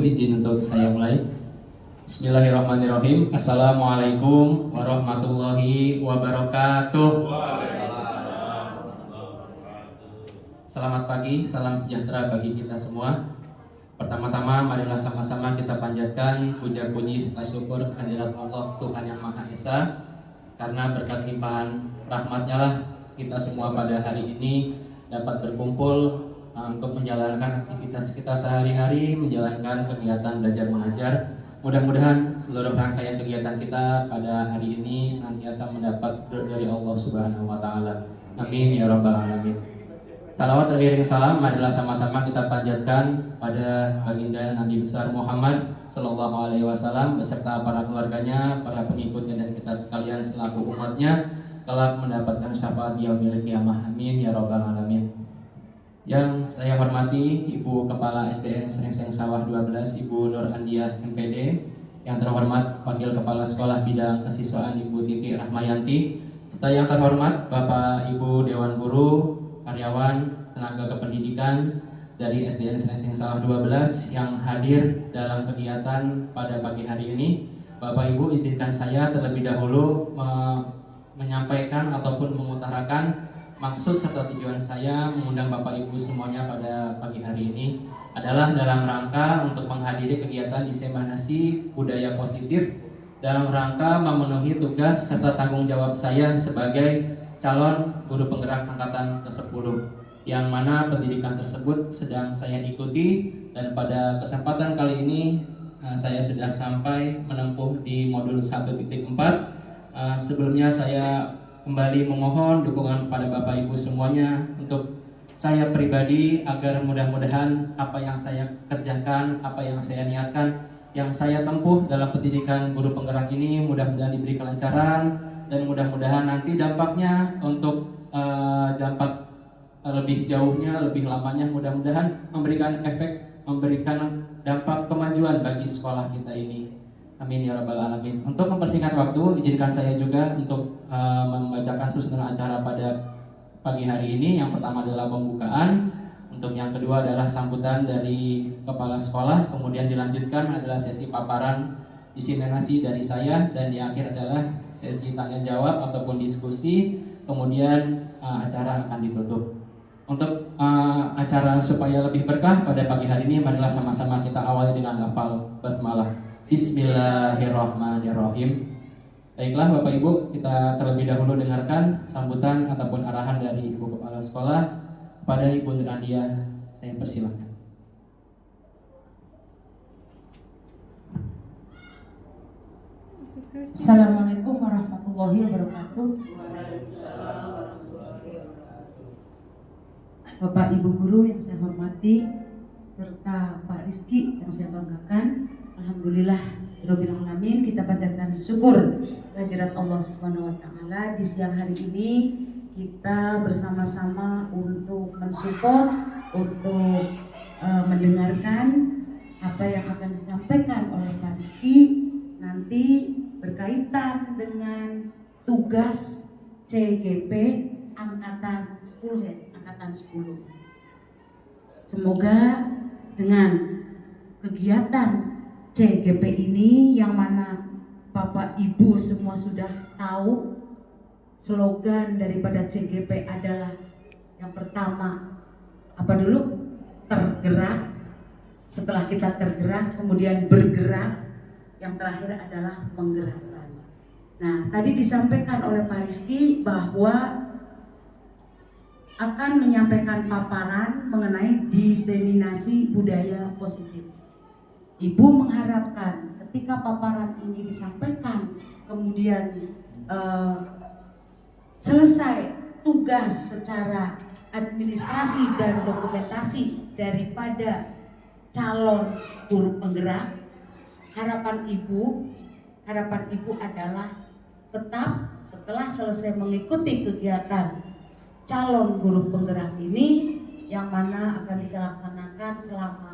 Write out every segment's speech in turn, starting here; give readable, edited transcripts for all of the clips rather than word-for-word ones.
Ibu izin untuk saya mulai. Bismillahirrahmanirrahim. Assalamualaikum warahmatullahi wabarakatuh. Selamat pagi, salam sejahtera bagi kita semua. Pertama-tama marilah sama-sama kita panjatkan puja-puji serta syukur kehadirat Allah Tuhan Yang Maha Esa, karena berkat limpahan rahmat-Nya lah kita semua pada hari ini dapat berkumpul untuk menjalankan aktivitas kita sehari-hari, menjalankan kegiatan belajar mengajar. Mudah-mudahan seluruh rangkaian kegiatan kita pada hari ini senantiasa mendapat ridho dari Allah Subhanahu wa taala. Amin ya rabbal alamin. Salawat teriring salam marilah sama-sama kita panjatkan pada baginda Nabi besar Muhammad sallallahu alaihi wasallam beserta para keluarganya, para pengikutnya dan kita sekalian selaku umatnya kelak mendapatkan syafaat yaumil qiyamah. Amin ya rabbal alamin. Yang saya hormati Ibu Kepala SDN Serengseng Sawah 12 Ibu Nur Andiah MPD, yang terhormat Wakil Kepala Sekolah Bidang Kesiswaan Ibu Titi Rahmayanti, serta yang terhormat Bapak Ibu Dewan Guru, karyawan, tenaga kependidikan dari SDN Serengseng Sawah 12 yang hadir dalam kegiatan pada pagi hari ini. Bapak Ibu, izinkan saya terlebih dahulu menyampaikan ataupun mengutarakan maksud serta tujuan saya mengundang Bapak Ibu semuanya pada pagi hari ini adalah dalam rangka untuk menghadiri kegiatan diseminasi budaya positif dalam rangka memenuhi tugas serta tanggung jawab saya sebagai calon guru penggerak angkatan ke-10, yang mana pendidikan tersebut sedang saya ikuti, dan pada kesempatan kali ini saya sudah sampai menempuh di modul 1.4. Sebelumnya saya kembali memohon dukungan kepada Bapak Ibu semuanya untuk saya pribadi agar mudah-mudahan apa yang saya kerjakan, apa yang saya niatkan, yang saya tempuh dalam pendidikan guru penggerak ini mudah-mudahan diberi kelancaran, dan mudah-mudahan nanti dampaknya untuk dampak lebih jauhnya, lebih lamanya, mudah-mudahan memberikan efek, memberikan dampak kemajuan bagi sekolah kita ini. Amin ya rabbal alamin. Untuk mempersingkat waktu, izinkan saya juga untuk membacakan susunan acara pada pagi hari ini. Yang pertama adalah pembukaan, untuk yang kedua adalah sambutan dari kepala sekolah, kemudian dilanjutkan adalah sesi paparan diseminasi dari saya, dan di akhir adalah sesi tanya jawab ataupun diskusi, kemudian acara akan ditutup. Untuk acara supaya lebih berkah pada pagi hari ini, marilah sama-sama kita awali dengan lafal basmalah. Bismillahirrahmanirrahim. Baiklah Bapak Ibu, kita terlebih dahulu dengarkan sambutan ataupun arahan dari Ibu Kepala Sekolah kepada Ibu Nur Andiah. Saya persilakan. Assalamualaikum warahmatullahi wabarakatuh. Bapak Ibu Guru yang saya hormati, serta Pak Rizky yang saya banggakan, alhamdulillah Rabbil alamin, kita panjatkan syukur kehadirat Allah Subhanahu wa taala. Di siang hari ini kita bersama-sama untuk mensupport, untuk mendengarkan apa yang akan disampaikan oleh Pak Rizky nanti berkaitan dengan tugas CGP angkatan 10 angkatan 10. Semoga dengan kegiatan CGP ini, yang mana Bapak Ibu semua sudah tahu slogan daripada CGP adalah yang pertama apa dulu? Tergerak. Setelah kita tergerak kemudian bergerak, yang terakhir adalah menggerakkan. Nah, tadi disampaikan oleh Pak Rizky bahwa akan menyampaikan paparan mengenai diseminasi budaya positif. Ibu mengharapkan ketika paparan ini disampaikan, kemudian selesai tugas secara administrasi dan dokumentasi daripada calon guru penggerak, harapan ibu adalah tetap setelah selesai mengikuti kegiatan calon guru penggerak ini, yang mana akan dilaksanakan selama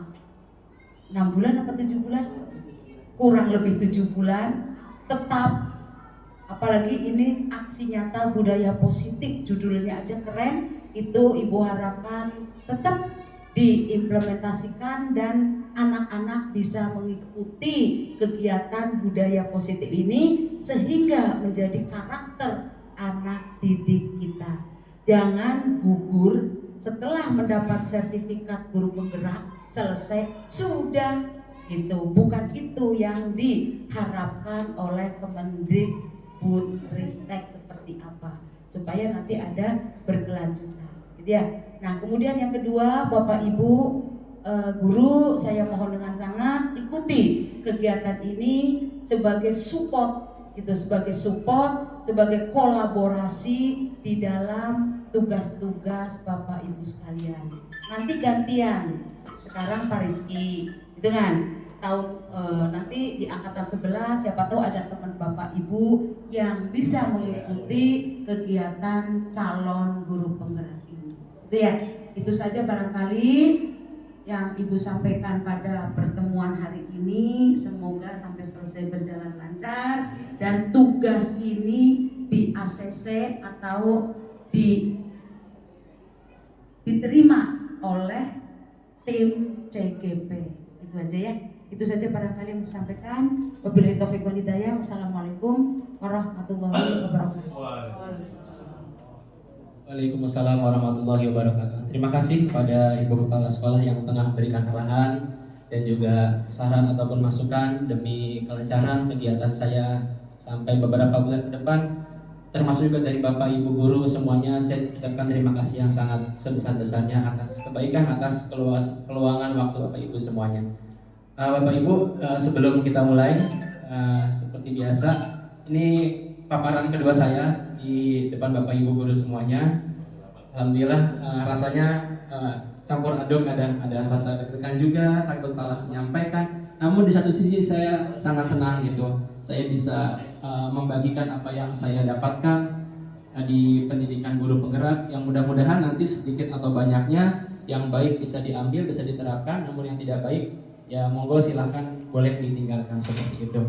6 bulan atau 7 bulan, kurang lebih 7 bulan, tetap, apalagi ini aksi nyata budaya positif, judulnya aja keren, itu ibu harapkan tetap diimplementasikan dan anak-anak bisa mengikuti kegiatan budaya positif ini sehingga menjadi karakter anak didik kita. Jangan gugur setelah mendapat sertifikat guru penggerak selesai sudah gitu. Bukan itu yang diharapkan oleh Kemendikbudristek seperti apa, supaya nanti ada berkelanjutan gitu ya. Nah, kemudian yang kedua, Bapak Ibu guru, saya mohon dengan sangat ikuti kegiatan ini sebagai support gitu, sebagai kolaborasi di dalam tugas-tugas Bapak Ibu sekalian. Nanti gantian, sekarang Pak Rizky gitu kan, nanti di angkatan 11 siapa tahu ada teman Bapak Ibu yang bisa mengikuti kegiatan calon guru penggerak ini gitu ya. Itu saja barangkali yang Ibu sampaikan pada pertemuan hari ini. Semoga sampai selesai berjalan lancar dan tugas ini di ACC atau diterima oleh tim CGP. Itu aja ya. Itu saja barangkali yang disampaikan. Wabillahi taufiq wal hidayah. Wassalamualaikum warahmatullahi wabarakatuh. Waalaikumsalam warahmatullahi wabarakatuh. Terima kasih kepada Ibu Kepala Sekolah yang tengah memberikan arahan dan juga saran ataupun masukan demi kelancaran kegiatan saya sampai beberapa bulan ke depan. Termasuk juga dari Bapak Ibu guru semuanya, saya ucapkan terima kasih yang sangat sebesar-besarnya atas kebaikan, atas keluangan waktu Bapak Ibu semuanya. Bapak Ibu, sebelum kita mulai, seperti biasa, ini paparan kedua saya di depan Bapak Ibu guru semuanya. Alhamdulillah, rasanya campur aduk, ada rasa deg-degan juga, takut salah menyampaikan. Namun di satu sisi saya sangat senang gitu, saya bisa membagikan apa yang saya dapatkan di pendidikan guru penggerak, yang mudah-mudahan nanti sedikit atau banyaknya yang baik bisa diambil, bisa diterapkan, namun yang tidak baik ya monggo silahkan boleh ditinggalkan seperti itu.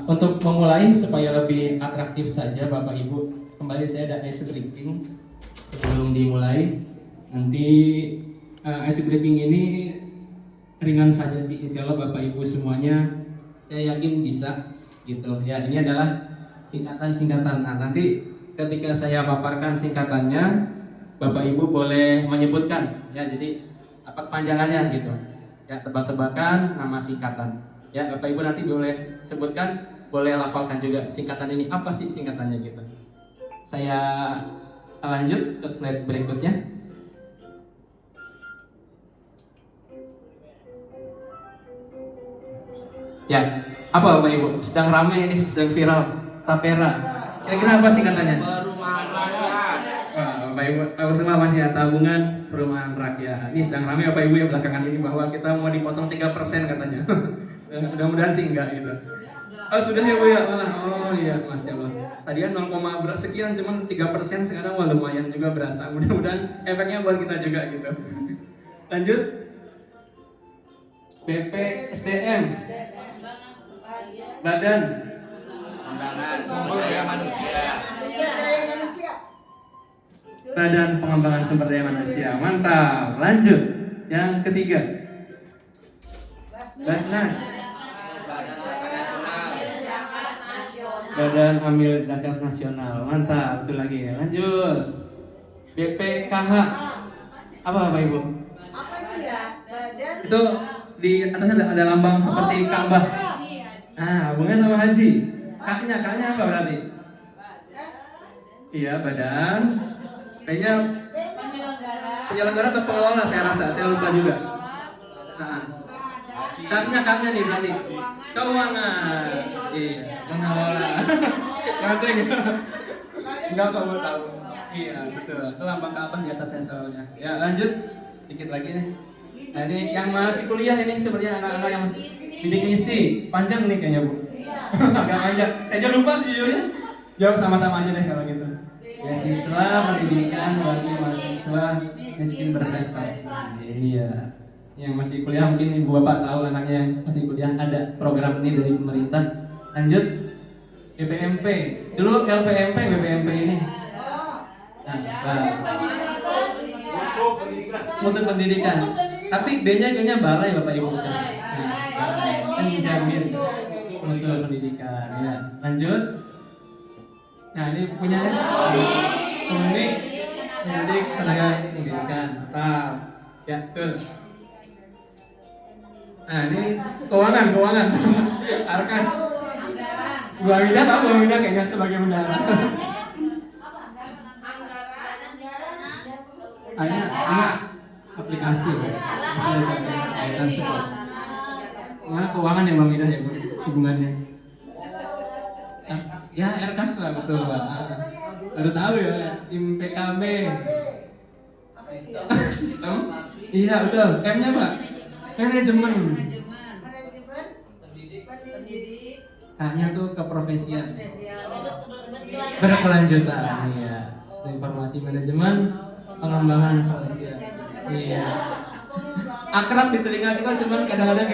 Untuk memulai supaya lebih atraktif saja Bapak Ibu, kembali saya ada ice breaking sebelum dimulai. Nanti ice breaking ini ringan saja sih, insya Allah Bapak Ibu semuanya saya yakin bisa gitu ya. Ini adalah singkatan-singkatan. Nah, nanti ketika saya paparkan singkatannya, Bapak Ibu boleh menyebutkan ya, jadi apa kepanjangannya gitu ya, tebak-tebakan nama singkatan ya. Bapak Ibu nanti boleh sebutkan, boleh lafalkan juga singkatan ini apa sih singkatannya gitu. Saya lanjut ke slide berikutnya. Ya, apa Bapak Ibu? Sedang ramai ini, sedang viral tapera. Kira-kira apa singkatannya? Perumahan rakyat. Bapak Ibu tahu semua pasti ya, tabungan perumahan rakyat. Ini sedang ramai Bapak Ibu ya belakangan ini, bahwa kita mau dipotong 3% katanya. Mudah-mudahan sih enggak gitu. Oh sudah ya Bu ya, malah. Oh iya, Masya Allah. Tadinya 0, sekian, cuman 3% sekarang. Wah lumayan juga berasa. Mudah-mudahan efeknya buat kita juga gitu. Lanjut. BPSDM, Badan Pengembangan sumber daya manusia. Badan Pengembangan Sumber Daya Manusia. Mantap. Lanjut. Yang ketiga, Basnas, Badan Amil Zakat Nasional. Mantap. Betul lagi ya. Lanjut. BPKH. Apa Bapak Ibu? Apa itu ya? Badan Itu di atas ada lambang seperti Ka'bah. Hubungannya sama haji. Kaknya apa berarti? Iya, badan. Kayaknya penyelenggara atau pengelola, saya rasa, saya lupa juga. Kaknya nih berarti keuangan. Iya, pengelola. Nanti enggak kok mau tahu. Iya, betul. Itu lambang Ka'bah di atasnya soalnya. Ya, lanjut. Dikit lagi nih. Nah, ini yang masih kuliah ini sebenarnya anak-anak yang masih bidik misi. Panjang nih kayaknya, Bu. Agak panjang. Saya aja lupa sejujurnya. Jawab sama-sama aja deh kalau gitu. Beasiswa pendidikan bagi mahasiswa miskin berprestasi. Iya. Yang masih kuliah mungkin Ibu Bapak tahu anaknya yang masih kuliah ada program ini dari pemerintah. Lanjut. BPMP. Dulu LPMP, BPMP ini. Untuk pendidikan. Tapi B-nya kayaknya balai Bapak Ibu sekalian. Penjamin mutu pendidikan ya. Lanjut. Nah, ini punya unik pendidik tenaga pendidikan. Mantap. Ya, betul. Nah, ini keuangan. Arkas. Bu Aminah tahu Bu Aminah kayaknya sebagai bendahara. Ini aplikasi dan support. Nah, keuangan ya Bang Ida ya hubungannya. Ya RKAS lah betul Pak. Baru tahu ya SIM PKB. Sistem. Iya betul. M-nya Pak. Manajemen. Pendidik. K-nya tuh keprofesian. Berkelanjutan. Iya. Informasi manajemen, pengembangan profesional. Iya. Akrab di telinga kita, cuman kadang-kadang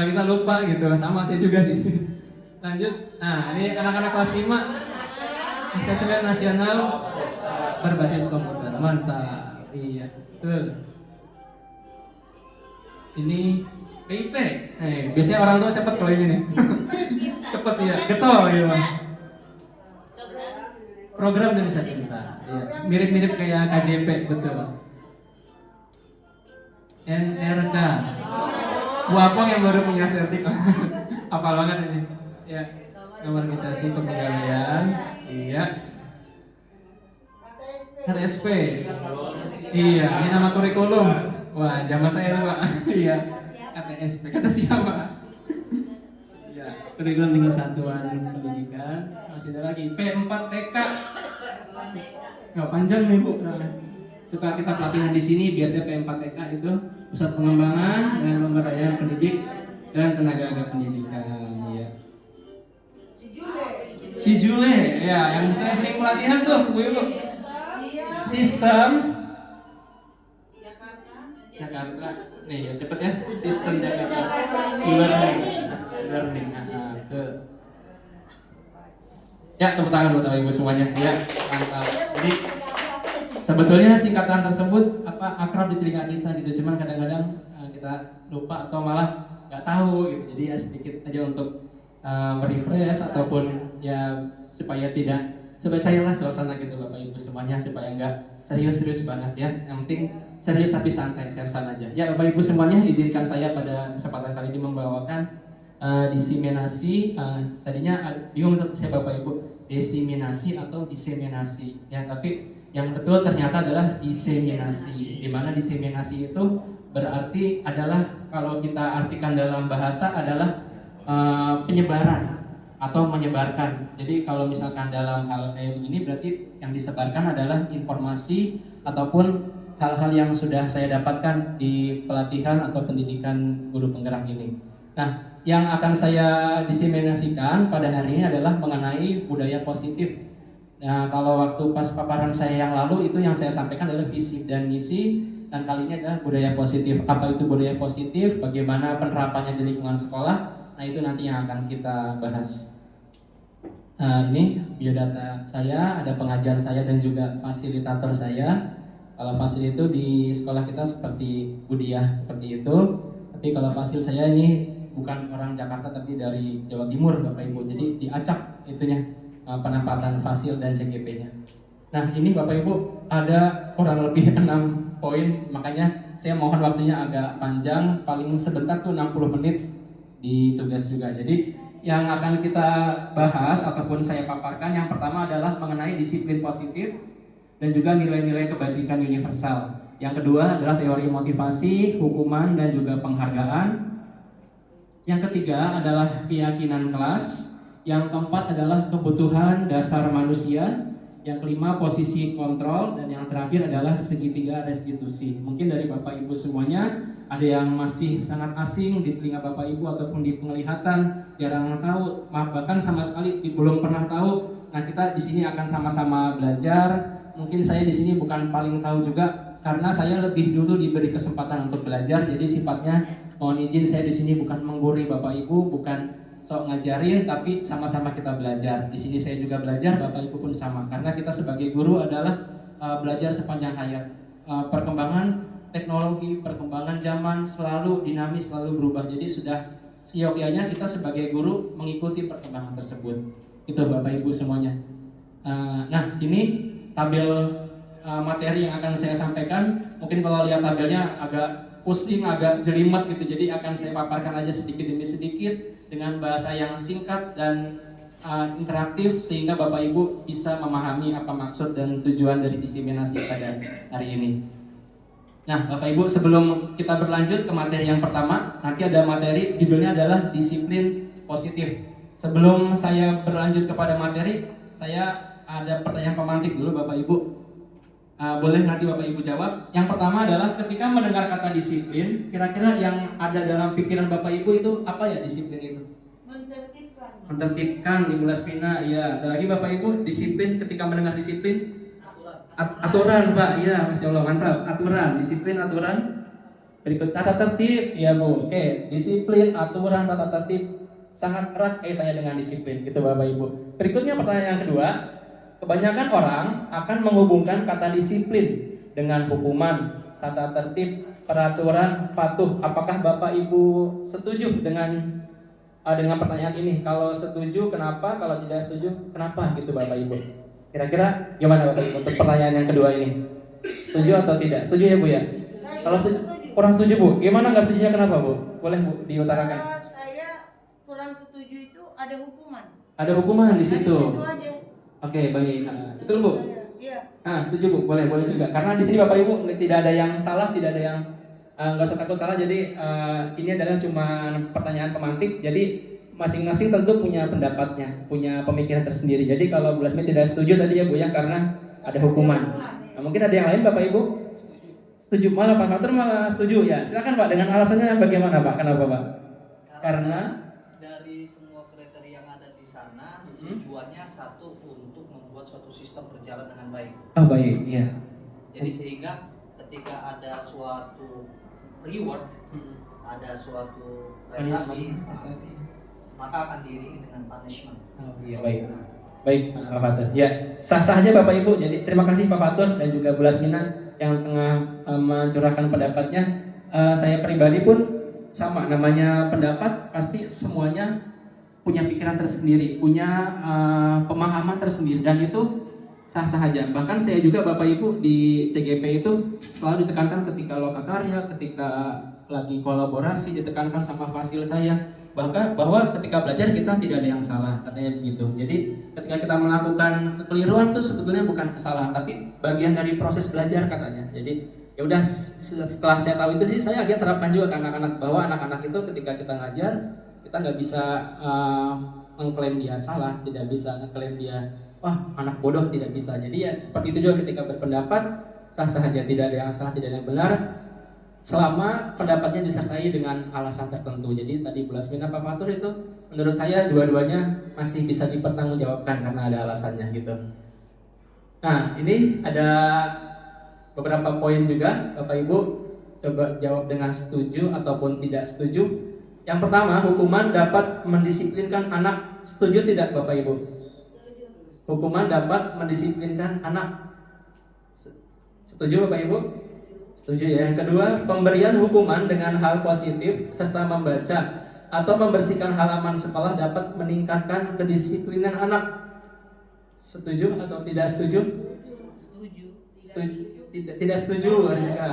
kita lupa gitu. Sama saya juga sih. Lanjut. Nah, ini anak-anak kelas 5 SSL nasional berbasis komputer. Mantap. Iya, betul. Ini PIP. Biasanya orang tua cepet kalau ini nih. Cepet ya, getol gitu. Program Indonesia Pintar. Iya, mirip-mirip kayak KJP, betul. NRK. Bu Apong yang baru punya sertif. Hafal banget ini. Ya, nomor registrasi kepegawaian. Iya. KTSP. Iya, ini nama kurikulum. Wah, zaman saya tuh Pak. Iya. KTSP. Kata siapa? Iya, kurikulum tingkat satuan pendidikan. Masih ada lagi P4TK. Nggak panjang nih Bu. Suka kita pelatihan di sini biasanya P4TK itu pusat pengembangan dan pemberdayaan pendidik dan tenaga pendidikan. Iya. Si Jule, ya yang saya sering pelatihan tuh Bu Ibu. Sistem Jakarta. Nih ya cepet ya. Sistem Jakarta. Learning. Betul. Ya, tepuk tangan buat Ibu semuanya. Ya, mantap. Jadi sebetulnya singkatan tersebut akrab di telinga kita gitu, cuman kadang-kadang kita lupa atau malah nggak tahu gitu. Jadi ya sedikit aja untuk merefresh ataupun ya supaya cairlah suasana gitu Bapak Ibu semuanya, supaya nggak serius-serius banget ya. Yang penting serius tapi santai, seriusan aja. Ya Bapak Ibu semuanya, izinkan saya pada kesempatan kali ini membawakan diseminasi. Tadinya bingung untuk saya Bapak Ibu, diseminasi atau diseminasi ya, tapi yang betul ternyata adalah diseminasi. Di mana diseminasi itu berarti adalah, kalau kita artikan dalam bahasa adalah penyebaran atau menyebarkan. Jadi kalau misalkan dalam hal kayak begini berarti yang disebarkan adalah informasi ataupun hal-hal yang sudah saya dapatkan di pelatihan atau pendidikan guru penggerak ini. Nah, yang akan saya diseminasikan pada hari ini adalah mengenai budaya positif. Nah, kalau waktu pas paparan saya yang lalu itu yang saya sampaikan adalah visi dan misi, dan kali ini adalah budaya positif. Apa itu budaya positif? Bagaimana penerapannya di lingkungan sekolah? Nah, itu nanti yang akan kita bahas. Ini biodata saya, ada pengajar saya dan juga fasilitator saya. Kalau fasil itu di sekolah kita seperti Budiah, seperti itu. Tapi kalau fasil saya ini bukan orang Jakarta tapi dari Jawa Timur Bapak Ibu. Jadi diacak itunya penempatan fasil dan CGP-nya. Nah, ini Bapak Ibu ada kurang lebih 6 poin, makanya saya mohon waktunya agak panjang, paling sebentar tuh 60 menit di tugas juga. Jadi yang akan kita bahas ataupun saya paparkan yang pertama adalah mengenai disiplin positif dan juga nilai-nilai kebajikan universal. Yang kedua adalah teori motivasi, hukuman dan juga penghargaan. Yang ketiga adalah keyakinan kelas. Yang keempat adalah kebutuhan dasar manusia. Yang kelima posisi kontrol, dan yang terakhir adalah segitiga restitusi. Mungkin dari Bapak Ibu semuanya ada yang masih sangat asing di telinga Bapak Ibu ataupun di penglihatan, jarang tahu, bahkan sama sekali belum pernah tahu. Nah, kita di sini akan sama-sama belajar. Mungkin saya di sini bukan paling tahu juga karena saya lebih dulu diberi kesempatan untuk belajar. Jadi sifatnya mohon izin saya di sini bukan menggurui Bapak Ibu, bukan sok ngajarin, tapi sama-sama kita belajar. Di sini saya juga belajar, Bapak Ibu pun sama. Karena kita sebagai guru adalah belajar sepanjang hayat. Perkembangan teknologi, perkembangan zaman selalu dinamis, selalu berubah. Jadi sudah seyogyanya kita sebagai guru mengikuti perkembangan tersebut. Itu Bapak Ibu semuanya. Nah, ini tabel materi yang akan saya sampaikan. Mungkin kalau lihat tabelnya agak pusing, agak jelimet gitu. Jadi akan saya paparkan aja sedikit demi sedikit dengan bahasa yang singkat dan interaktif sehingga Bapak Ibu bisa memahami apa maksud dan tujuan dari diseminasi pada hari ini. Nah, Bapak Ibu, sebelum kita berlanjut ke materi yang pertama, nanti ada materi judulnya adalah disiplin positif. Sebelum saya berlanjut kepada materi, saya ada pertanyaan pemantik dulu Bapak Ibu. Boleh nanti Bapak Ibu jawab. Yang pertama adalah ketika mendengar kata disiplin, kira-kira yang ada dalam pikiran Bapak Ibu itu apa ya disiplin itu? Menertibkan, Ibu Lasmina. Ya, ada lagi Bapak Ibu, disiplin ketika mendengar disiplin? Aturan Pak, iya Masya Allah, mantap. Aturan, disiplin, aturan. Berikut tata tertib, ya Bu. Oke, disiplin, aturan, tata tertib sangat erat kaitannya dengan disiplin, gitu Bapak Ibu. Berikutnya pertanyaan yang kedua, kebanyakan orang akan menghubungkan kata disiplin dengan hukuman, tata tertib, peraturan, patuh. Apakah Bapak Ibu setuju dengan pertanyaan ini? Kalau setuju, kenapa? Kalau tidak setuju, kenapa? Gitu Bapak Ibu. Kira-kira gimana Bapak Ibu untuk pertanyaan yang kedua ini? Setuju atau tidak? Setuju ya Bu ya? Kalau kurang setuju Bu, gimana nggak setujunya kenapa Bu? Boleh Bu diutarakan. Saya kurang setuju itu ada hukuman. Ada hukuman di situ. Di situ aja. Oke, baik. Betul Bu? Iya. Setuju Bu, boleh juga. Karena di sini Bapak Ibu tidak ada yang salah, tidak ada yang nggak usah takut salah. Jadi ini adalah cuma pertanyaan pemantik. Jadi masing-masing tentu punya pendapatnya, punya pemikiran tersendiri. Jadi kalau Bu Lasmi tidak setuju tadi ya Bu ya, karena ada hukuman. Mungkin ada yang lain Bapak Ibu? Setuju, malah Pak Fatur malah setuju ya. Silakan Pak, dengan alasannya bagaimana Pak? Kenapa Pak? Karena dari semua kriteria yang ada di sana, tujuannya satu untuk membuat suatu sistem berjalan dengan baik. Oh baik, iya. Jadi sehingga ketika ada suatu reward, ada suatu prestasi, maka akan diiringi dengan punishment. Oh iya, baik Pak Fatur. Ya, sah-sah aja Bapak Ibu. Jadi terima kasih Pak Fatur dan juga Bu Lasmina yang tengah mencurahkan pendapatnya. Saya pribadi pun sama, namanya pendapat pasti semuanya punya pikiran tersendiri, punya pemahaman tersendiri, dan itu sah-sah aja. Bahkan saya juga Bapak Ibu di CGP itu selalu ditekankan ketika lokakarya, ketika lagi kolaborasi, ditekankan sama fasil saya bahwa ketika belajar kita tidak ada yang salah, katanya begitu. Jadi ketika kita melakukan kekeliruan itu sebetulnya bukan kesalahan, tapi bagian dari proses belajar katanya. Jadi ya udah, setelah saya tahu itu sih saya agak terapkan juga ke anak-anak, bahwa anak-anak itu ketika kita ngajar kita nggak bisa mengklaim dia salah, tidak bisa mengklaim dia wah anak bodoh, tidak bisa. Jadi ya seperti itu juga ketika berpendapat, sah-sah saja, tidak ada yang salah, tidak ada yang benar, selama pendapatnya disertai dengan alasan tertentu. Jadi tadi Bu Lasmina, Pak Fatur itu menurut saya dua-duanya masih bisa dipertanggungjawabkan karena ada alasannya gitu. Nah, ini ada beberapa poin juga, Bapak Ibu coba jawab dengan setuju ataupun tidak setuju. Yang pertama, hukuman dapat mendisiplinkan anak. Setuju tidak Bapak Ibu? Hukuman dapat mendisiplinkan anak. Setuju Bapak Ibu? Setuju ya. Yang kedua, pemberian hukuman dengan hal positif serta membaca atau membersihkan halaman sekolah dapat meningkatkan kedisiplinan anak. Setuju atau tidak setuju? Setuju. Tidak setuju juga.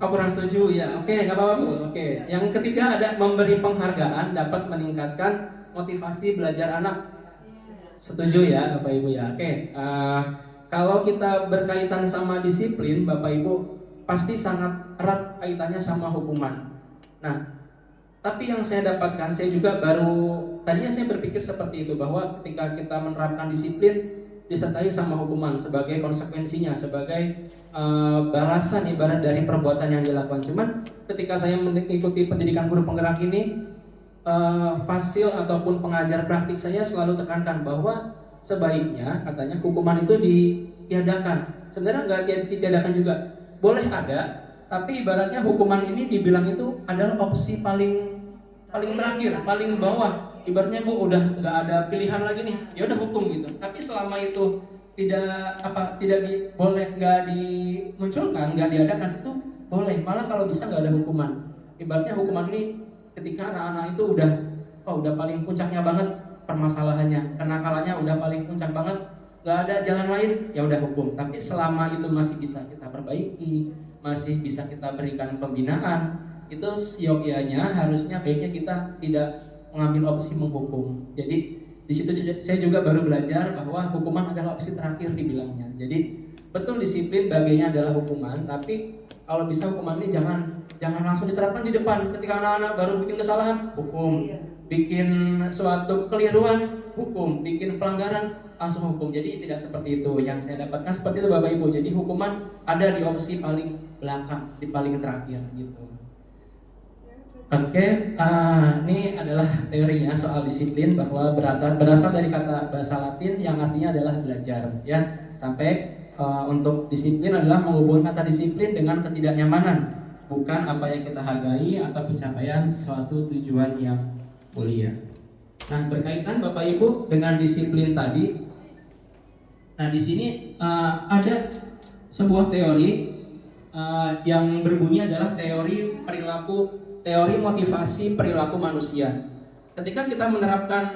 Oh, kurang setuju ya. Oke, nggak apa-apa Bu. Oke. Yang ketiga ada memberi penghargaan dapat meningkatkan motivasi belajar anak. Setuju ya Bapak Ibu ya. Oke. Kalau kita berkaitan sama disiplin Bapak Ibu, pasti sangat erat kaitannya sama hukuman. Nah, tapi yang saya dapatkan, saya juga tadinya saya berpikir seperti itu, bahwa ketika kita menerapkan disiplin disertai sama hukuman sebagai konsekuensinya, sebagai balasan ibarat dari perbuatan yang dilakukan. Cuman ketika saya mengikuti pendidikan guru penggerak ini, fasil ataupun pengajar praktik saya selalu tekankan bahwa sebaiknya katanya hukuman itu ditiadakan. Sebenarnya nggak ditiadakan juga, boleh ada, tapi ibaratnya hukuman ini dibilang itu adalah opsi paling terakhir, paling bawah. Ibaratnya Bu udah nggak ada pilihan lagi nih, ya udah hukum gitu. Tapi selama itu boleh nggak dimunculkan, nggak diadakan itu boleh. Malah kalau bisa nggak ada hukuman. Ibaratnya hukuman ini ketika anak-anak itu udah paling puncaknya banget permasalahannya, kenakalannya udah paling puncak banget, nggak ada jalan lain, ya udah hukum. Tapi selama itu masih bisa kita perbaiki, masih bisa kita berikan pembinaan, itu siokianya harusnya baiknya kita tidak mengambil opsi menghukum. Jadi di situ saya juga baru belajar bahwa hukuman adalah opsi terakhir dibilangnya. Jadi betul disiplin bagiannya adalah hukuman, tapi kalau bisa hukuman ini jangan langsung diterapkan di depan. Ketika anak-anak baru bikin kesalahan, hukum. Bikin suatu keliruan, hukum. Bikin pelanggaran, langsung hukum. Jadi tidak seperti itu. Yang saya dapatkan seperti itu Bapak Ibu. Jadi hukuman ada di opsi paling belakang, di paling terakhir gitu. Oke, ini adalah teorinya soal disiplin, bahwa berasal dari kata bahasa Latin yang artinya adalah belajar, ya. Sampai untuk disiplin adalah menghubungkan kata disiplin dengan ketidaknyamanan, bukan apa yang kita hargai atau pencapaian suatu tujuan yang mulia. Nah, berkaitan Bapak Ibu dengan disiplin tadi, nah di sini ada sebuah teori yang berbunyi adalah teori motivasi perilaku manusia. Ketika kita menerapkan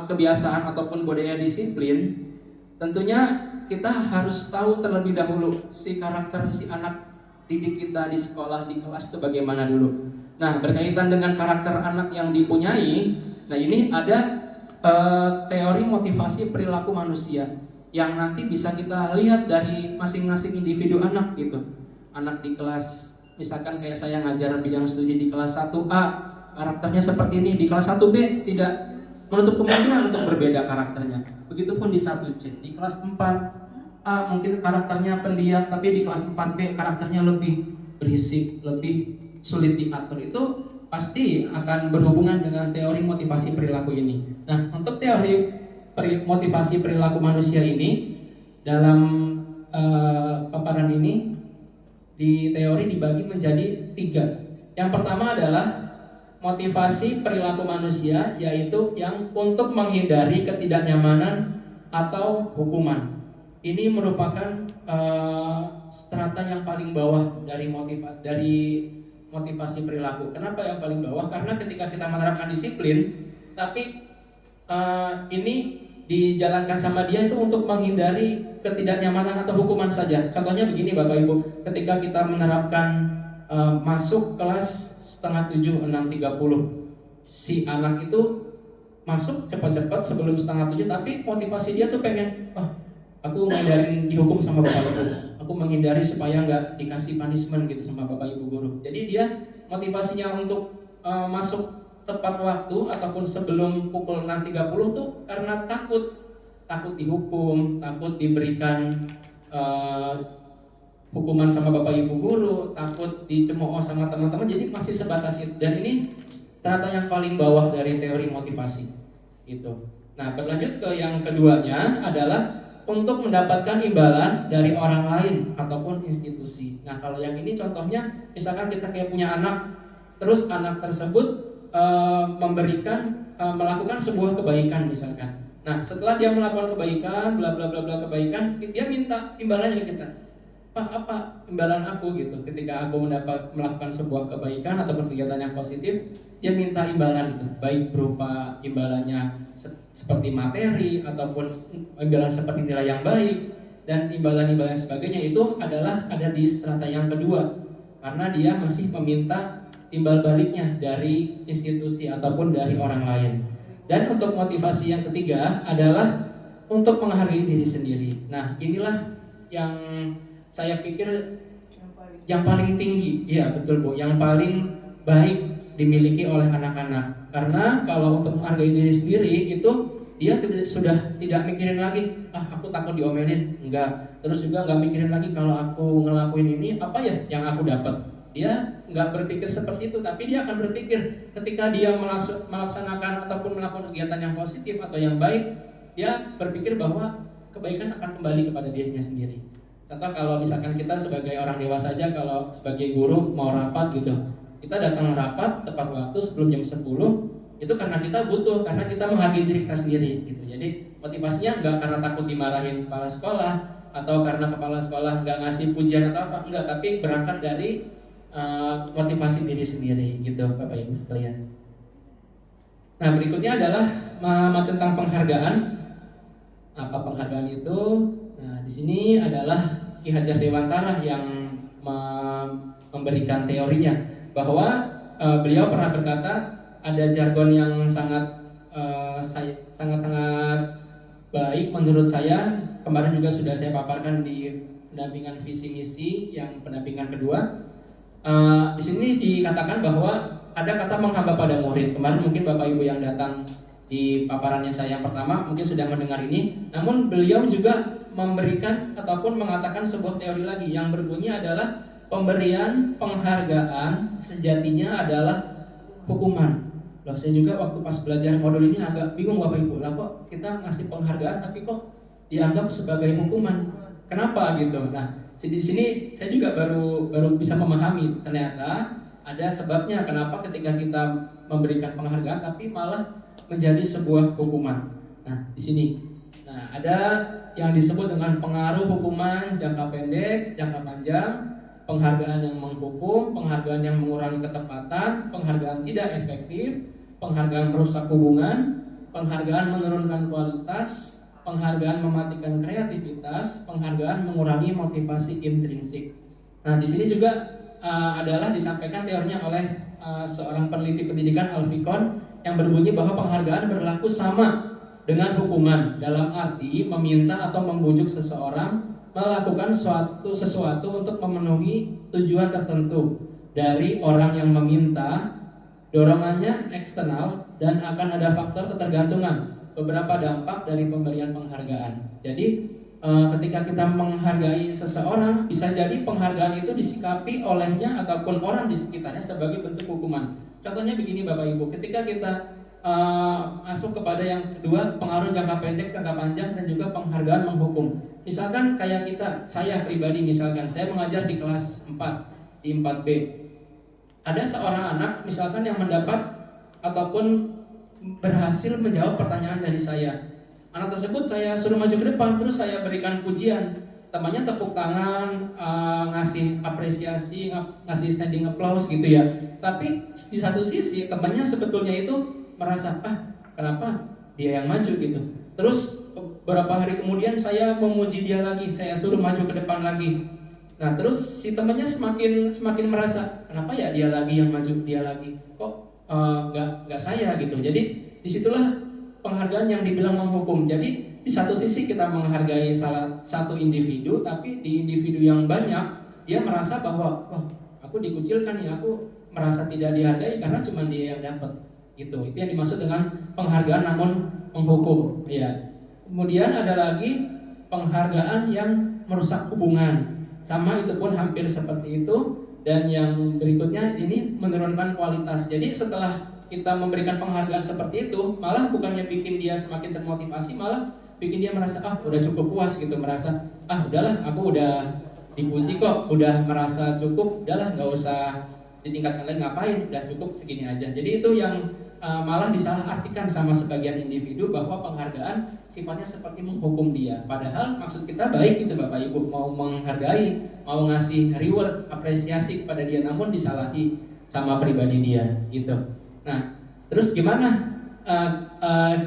kebiasaan ataupun budaya disiplin, tentunya kita harus tahu terlebih dahulu si karakter si anak didik kita di sekolah, di kelas itu bagaimana dulu. Nah, berkaitan dengan karakter anak yang dipunyai, nah ini ada teori motivasi perilaku manusia yang nanti bisa kita lihat dari masing-masing individu anak gitu. Anak di kelas, misalkan kayak saya ngajar bidang studi di kelas 1A, karakternya seperti ini, di kelas 1B tidak menutup kemungkinan untuk berbeda karakternya. Begitupun di 1C, di kelas 4A mungkin karakternya pendiam, tapi di kelas 4B karakternya lebih berisik, lebih sulit diatur. Itu pasti akan berhubungan dengan teori motivasi perilaku ini. Nah, untuk teori motivasi perilaku manusia ini, dalam paparan ini di teori dibagi menjadi 3. Yang pertama adalah motivasi perilaku manusia, yaitu yang untuk menghindari ketidaknyamanan atau hukuman. Ini merupakan strata yang paling bawah dari motivasi perilaku. Kenapa yang paling bawah? Karena ketika kita menerapkan disiplin, tapi ini dijalankan sama dia itu untuk menghindari ketidaknyamanan atau hukuman saja. Contohnya begini Bapak Ibu, ketika kita menerapkan masuk kelas setengah 7, 6.30, si anak itu masuk cepat-cepat sebelum setengah 7, tapi motivasi dia tuh pengen, aku menghindarin dihukum sama Bapak Ibu, aku menghindari supaya nggak dikasih punishment gitu sama Bapak Ibu guru. Jadi dia motivasinya untuk masuk tepat waktu ataupun sebelum pukul 6.30 tuh karena takut dihukum, takut diberikan hukuman sama Bapak Ibu guru, takut dicemooh sama teman-teman. Jadi masih sebatas itu, dan ini strata yang paling bawah dari teori motivasi itu. Nah, berlanjut ke yang keduanya adalah untuk mendapatkan imbalan dari orang lain ataupun institusi. Nah, kalau yang ini contohnya misalkan kita kayak punya anak, terus anak tersebut melakukan sebuah kebaikan misalkan. Nah, setelah dia melakukan kebaikan, bla bla bla bla kebaikan, dia minta imbalannya ke kita. Pak, apa imbalan aku gitu? Ketika aku melakukan sebuah kebaikan ataupun kegiatan yang positif, dia minta imbalan itu, baik berupa imbalannya seperti materi ataupun imbalan seperti nilai yang baik, dan imbalan-imbalan sebagainya itu adalah ada di strata yang kedua, karena dia masih meminta timbal baliknya dari institusi ataupun dari orang lain. Dan untuk motivasi yang ketiga adalah untuk menghargai diri sendiri. Nah, inilah yang saya pikir yang paling tinggi, iya betul Bu, yang paling baik dimiliki oleh anak-anak. Karena kalau untuk menghargai diri sendiri itu dia sudah tidak mikirin lagi, aku takut diomelin, enggak. Terus juga enggak mikirin lagi kalau aku ngelakuin ini apa ya yang aku dapat. Dia nggak berpikir seperti itu, tapi dia akan berpikir ketika dia melaksanakan ataupun melakukan kegiatan yang positif atau yang baik, dia berpikir bahwa kebaikan akan kembali kepada dirinya sendiri. Contoh kalau misalkan kita sebagai orang dewasa aja, kalau sebagai guru mau rapat gitu, kita datang rapat tepat waktu sebelum jam 10, itu karena kita butuh, karena kita menghargai diri kita sendiri gitu. Jadi Motivasinya nggak karena takut dimarahin kepala sekolah atau karena kepala sekolah nggak ngasih pujian atau apa, enggak, tapi berangkat dari motivasi diri sendiri gitu Bapak Ibu sekalian. Nah, berikutnya adalah tentang penghargaan. Apa penghargaan itu? Nah, di sini adalah Ki Hajar Dewantara yang memberikan teorinya, bahwa beliau pernah berkata ada jargon yang sangat baik menurut saya. Kemarin juga sudah saya paparkan di pendampingan visi misi yang pendampingan kedua. Di sini dikatakan bahwa ada kata menghamba pada murid. Kemarin mungkin Bapak Ibu yang datang di paparannya saya yang pertama mungkin sudah mendengar ini. Namun beliau juga memberikan ataupun mengatakan sebuah teori lagi yang berbunyi adalah pemberian penghargaan sejatinya adalah hukuman. Loh, saya juga waktu pas belajar modul ini agak bingung Bapak Ibu, lah kok kita ngasih penghargaan tapi kok dianggap sebagai hukuman? Kenapa gitu? Nah, di sini saya juga baru bisa memahami ternyata ada sebabnya kenapa ketika kita memberikan penghargaan tapi malah menjadi sebuah hukuman. Nah, di sini. Nah, ada yang disebut dengan pengaruh hukuman jangka pendek, jangka panjang, penghargaan yang menghukum, penghargaan yang mengurangi ketepatan, penghargaan tidak efektif, penghargaan merusak hubungan, penghargaan menurunkan kualitas, penghargaan mematikan kreativitas, penghargaan mengurangi motivasi intrinsik. Nah, di sini juga adalah disampaikan teorinya oleh seorang peneliti pendidikan Alfikon yang berbunyi bahwa penghargaan berlaku sama dengan hukuman dalam arti meminta atau membujuk seseorang melakukan sesuatu untuk memenuhi tujuan tertentu dari orang yang meminta, dorongannya eksternal, dan akan ada faktor ketergantungan. Beberapa dampak dari pemberian penghargaan. Jadi ketika kita menghargai seseorang, bisa jadi penghargaan itu disikapi olehnya ataupun orang di sekitarnya sebagai bentuk hukuman. Contohnya begini Bapak Ibu, ketika kita masuk kepada yang kedua, pengaruh jangka pendek, jangka panjang, dan juga penghargaan menghukum. Misalkan kayak saya pribadi misalkan, saya mengajar di kelas 4, di 4B. Ada seorang anak misalkan yang mendapat ataupun berhasil menjawab pertanyaan dari saya. Anak tersebut saya suruh maju ke depan, terus saya berikan pujian. Temannya tepuk tangan, ngasih apresiasi, ngasih standing applause gitu ya. Tapi di satu sisi temannya sebetulnya itu merasa, kenapa dia yang maju gitu. Terus beberapa hari kemudian saya memuji dia lagi, saya suruh maju ke depan lagi. Nah, terus si temannya semakin merasa, kenapa ya dia lagi yang maju, dia lagi. Kok nggak saya gitu. Jadi disitulah penghargaan yang dibilang menghukum. Jadi di satu sisi kita menghargai salah satu individu, tapi di individu yang banyak dia merasa bahwa aku dikucilkan ya, aku merasa tidak dihargai karena cuma dia yang dapat gitu. Itu yang dimaksud dengan penghargaan namun menghukum ya. Kemudian ada lagi penghargaan yang merusak hubungan, sama itu pun hampir seperti itu. Dan yang berikutnya ini menurunkan kualitas. Jadi setelah kita memberikan penghargaan seperti itu, malah bukannya bikin dia semakin termotivasi, malah bikin dia merasa udah cukup puas gitu, merasa udahlah aku udah dipuji kok, udah merasa cukup, udahlah nggak usah ditingkatkan lagi, ngapain, udah cukup segini aja. Jadi itu yang malah disalahartikan sama sebagian individu bahwa penghargaan sifatnya seperti menghukum dia. Padahal maksud kita baik gitu Bapak Ibu, mau menghargai, mau ngasih reward, apresiasi kepada dia, namun disalahi sama pribadi dia gitu. Nah, terus gimana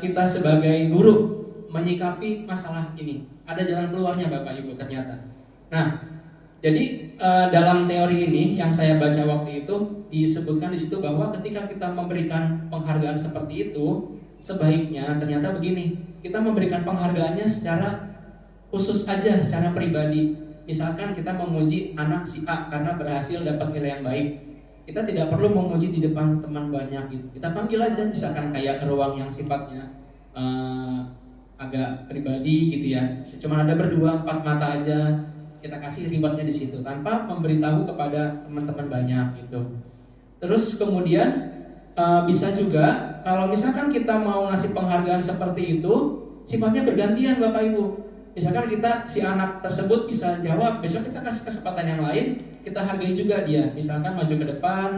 kita sebagai guru menyikapi masalah ini? Ada jalan keluarnya Bapak Ibu ternyata. Nah, jadi dalam teori ini yang saya baca waktu itu disebutkan di situ bahwa ketika kita memberikan penghargaan seperti itu, sebaiknya ternyata begini, kita memberikan penghargaannya secara khusus aja, secara pribadi. Misalkan kita memuji anak si A karena berhasil dapat nilai yang baik, kita tidak perlu memuji di depan teman banyak gitu. Kita panggil aja, misalkan kayak ke ruang yang sifatnya agak pribadi gitu ya. Cuma ada berdua, 4 mata aja. Kita kasih rewardnya di situ tanpa memberitahu kepada teman-teman banyak gitu. Terus kemudian bisa juga kalau misalkan kita mau ngasih penghargaan seperti itu, sifatnya bergantian Bapak Ibu. Misalkan si anak tersebut bisa jawab, besok kita kasih kesempatan yang lain, kita hargai juga dia. Misalkan maju ke depan,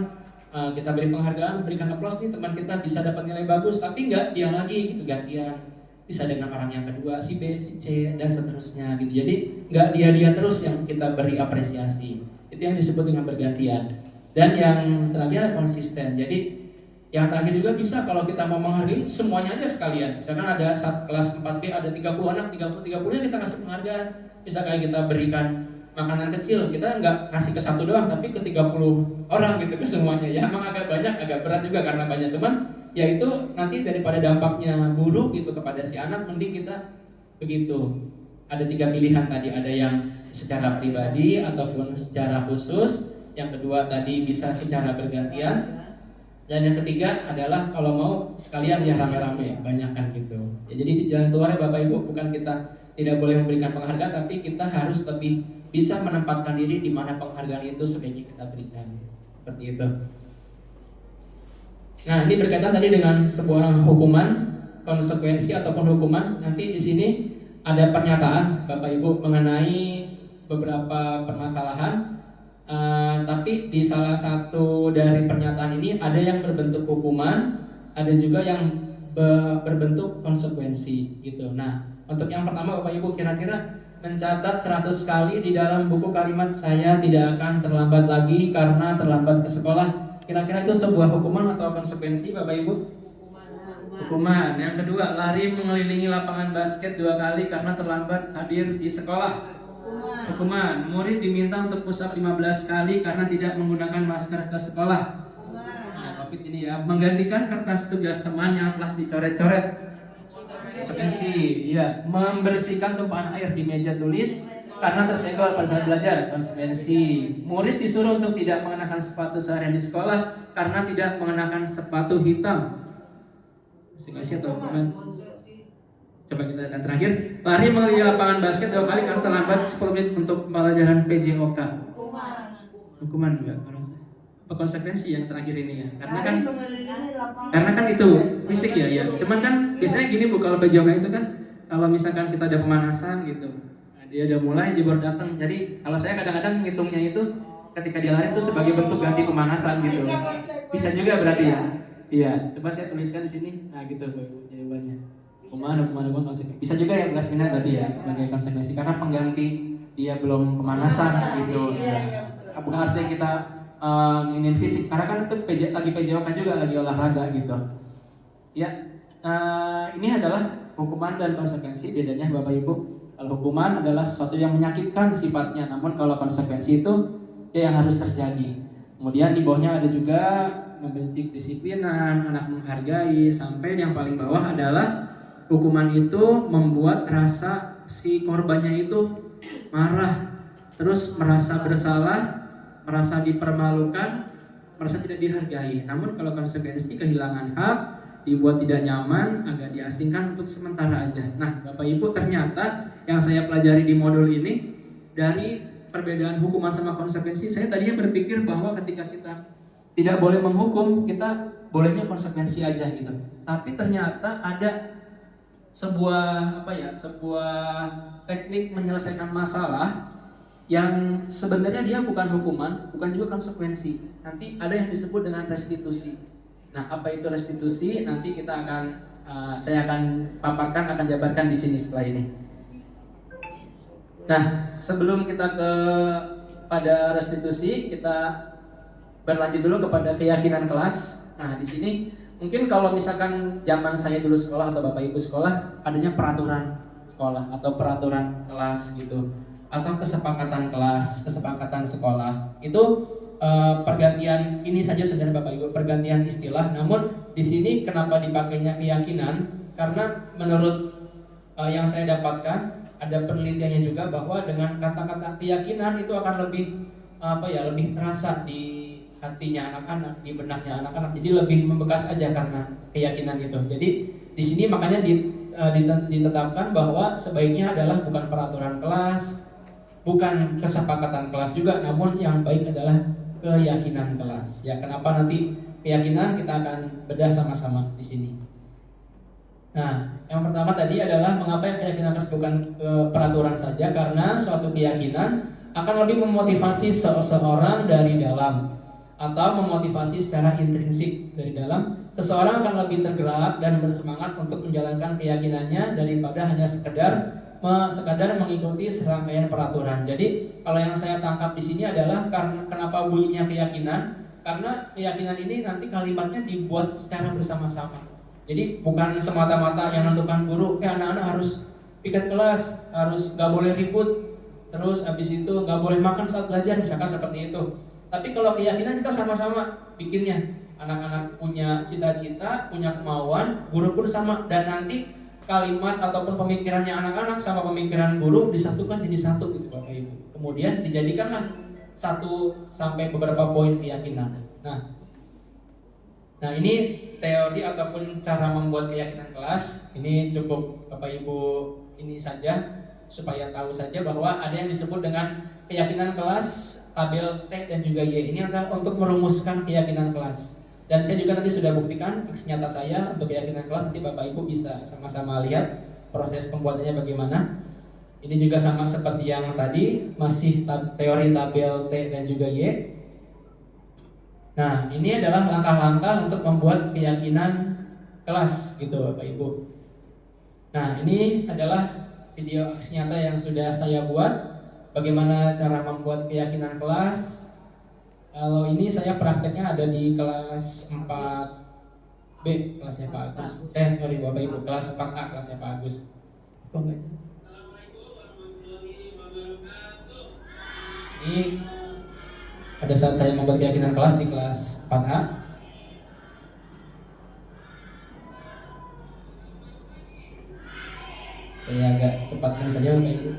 kita beri penghargaan, berikan aplaus nih, teman kita bisa dapat nilai bagus, tapi enggak dia lagi gitu gantian. Di bisa dengan orang yang kedua, si B, si C, dan seterusnya gitu. Jadi nggak dia terus yang kita beri apresiasi. Itu yang disebut dengan bergantian. Dan yang terakhir konsisten. Jadi yang terakhir juga bisa kalau kita mau menghargai semuanya aja sekalian. Misalkan ada saat kelas 4B ada 30 anak, 30-nya kita kasih penghargaan. Bisa kayak kita berikan makanan kecil, kita nggak ngasih ke satu doang, tapi ke 30 orang gitu, ke semuanya. Ya emang agak banyak, agak berat juga karena banyak teman. Ya itu nanti daripada dampaknya buruk gitu kepada si anak, mending kita begitu. Ada 3 pilihan tadi, ada yang secara pribadi ataupun secara khusus. Yang kedua tadi bisa secara bergantian. Dan yang ketiga adalah kalau mau sekalian ya rame-rame, banyakan gitu. Ya, jadi jangan keluar ya Bapak Ibu, bukan kita tidak boleh memberikan penghargaan, tapi kita harus lebih bisa menempatkan diri di mana penghargaan itu sebaiknya kita berikan. Seperti itu. Nah, ini berkaitan tadi dengan sebuah hukuman, konsekuensi ataupun hukuman. Nanti di sini ada pernyataan Bapak Ibu mengenai beberapa permasalahan. Tapi di salah satu dari pernyataan ini ada yang berbentuk hukuman, ada juga yang berbentuk konsekuensi gitu. Nah, untuk yang pertama Bapak Ibu kira-kira mencatat 100 kali di dalam buku kalimat saya tidak akan terlambat lagi karena terlambat ke sekolah. Kira-kira itu sebuah hukuman atau konsekuensi Bapak Ibu? Hukuman. Yang kedua, lari mengelilingi lapangan basket 2 kali karena terlambat hadir di sekolah. Hukuman. Murid diminta untuk push up 15 kali karena tidak menggunakan masker ke sekolah. Nah, Covid ini ya, menggantikan kertas tugas teman yang telah dicoret-coret. Konsekuensi, iya, membersihkan tumpahan air di meja tulis karena tersenggol pada saat belajar. Konsekuensi, murid disuruh untuk tidak mengenakan sepatu seharian di sekolah karena tidak mengenakan sepatu hitam. Konsekuensi atau hukuman? Coba kita lihat yang terakhir, lari mengelilingi lapangan basket 2 kali karena terlambat 10 menit untuk pelajaran PJOK. Hukuman juga harusnya. Apa konsekuensi yang terakhir ini ya? Karena kan itu fisik ya. Cuman kan biasanya gini Bu, kalau PJOK itu kan kalau misalkan kita ada pemanasan gitu, nah, dia udah mulai baru datang. Jadi kalau saya kadang-kadang ngitungnya itu ketika dia lari itu sebagai bentuk ganti pemanasan gitu. Bisa juga berarti ya. Iya, coba saya tuliskan di sini. Nah gitu Bu jawabannya. Hukuman konsekuensi. Bisa juga ya belas minat berarti ya sebagai konsekuensi karena pengganti dia belum pemanasan gitu. Bukan artinya kita ingin fisik karena kan itu lagi PJOK juga, lagi olahraga gitu. Ya, ini adalah hukuman dan konsekuensi. Bedanya Bapak Ibu, kalau hukuman adalah sesuatu yang menyakitkan sifatnya, namun kalau konsekuensi itu ya yang harus terjadi. Kemudian di bawahnya ada juga membenci kedisiplinan, anak menghargai, sampai yang paling bawah adalah hukuman itu membuat rasa si korbannya itu marah, terus merasa bersalah, merasa dipermalukan, merasa tidak dihargai. Namun kalau konsekuensi kehilangan hak, dibuat tidak nyaman, agak diasingkan untuk sementara aja. Nah, Bapak Ibu, ternyata yang saya pelajari di modul ini dari perbedaan hukuman sama konsekuensi, saya tadinya berpikir bahwa ketika kita tidak boleh menghukum, kita bolehnya konsekuensi aja gitu. Tapi ternyata ada sebuah teknik menyelesaikan masalah yang sebenarnya dia bukan hukuman, bukan juga konsekuensi. Nanti ada yang disebut dengan restitusi. Nah, apa itu restitusi? Nanti saya akan paparkan, akan jabarkan di sini setelah ini. Nah, sebelum kita pada restitusi, kita berlanjut dulu kepada keyakinan kelas. Nah, di sini mungkin kalau misalkan zaman saya dulu sekolah atau Bapak Ibu sekolah, adanya peraturan sekolah atau peraturan kelas gitu, atau kesepakatan kelas, kesepakatan sekolah. Itu pergantian ini saja sebenarnya Bapak Ibu, pergantian istilah. Namun di sini kenapa dipakainya keyakinan? Karena menurut yang saya dapatkan ada penelitiannya juga bahwa dengan kata-kata keyakinan itu akan lebih lebih terasa di hatinya anak-anak, di benaknya anak-anak, jadi lebih membekas aja karena keyakinan itu. Jadi di sini makanya ditetapkan bahwa sebaiknya adalah bukan peraturan kelas, bukan kesepakatan kelas juga, namun yang baik adalah keyakinan kelas. Ya, kenapa nanti keyakinan kita akan bedah sama-sama di sini. Nah, yang pertama tadi adalah mengapa yang keyakinan kelas bukan peraturan saja, karena suatu keyakinan akan lebih memotivasi seseorang dari dalam, atau memotivasi secara intrinsik dari dalam seseorang akan lebih tergerak dan bersemangat untuk menjalankan keyakinannya daripada hanya sekadar mengikuti serangkaian peraturan. Jadi kalau yang saya tangkap di sini adalah karena kenapa bunyinya keyakinan, karena keyakinan ini nanti kalimatnya dibuat secara bersama-sama. Jadi bukan semata-mata yang menentukan guru, anak-anak harus piket kelas, harus gak boleh ribut, terus habis itu gak boleh makan saat belajar, misalkan seperti itu. Tapi kalau keyakinan kita sama-sama bikinnya, anak-anak punya cita-cita, punya kemauan, guru pun sama, dan nanti kalimat ataupun pemikirannya anak-anak sama pemikiran guru disatukan jadi satu gitu Bapak Ibu. Kemudian dijadikanlah satu sampai beberapa poin keyakinan. Nah ini teori ataupun cara membuat keyakinan kelas. Ini cukup Bapak Ibu ini saja supaya tahu saja bahwa ada yang disebut dengan keyakinan kelas, tabel T dan juga Y. Ini adalah untuk merumuskan keyakinan kelas. Dan saya juga nanti sudah buktikan aksi nyata saya untuk keyakinan kelas. Nanti Bapak Ibu bisa sama-sama lihat proses pembuatannya bagaimana. Ini juga sama seperti yang tadi, masih teori tabel T dan juga Y. Nah, ini adalah langkah-langkah untuk membuat keyakinan kelas gitu Bapak Ibu. Nah, ini adalah video aksi nyata yang sudah saya buat. Bagaimana cara membuat keyakinan kelas. Kalau ini saya prakteknya ada di kelas 4B, kelasnya Pak Agus. Bapak Ibu, kelas 4A, kelasnya Pak Agus. Ini pada saat saya membuat keyakinan kelas di kelas 4A. Saya agak cepatkan saja Bapak Ibu.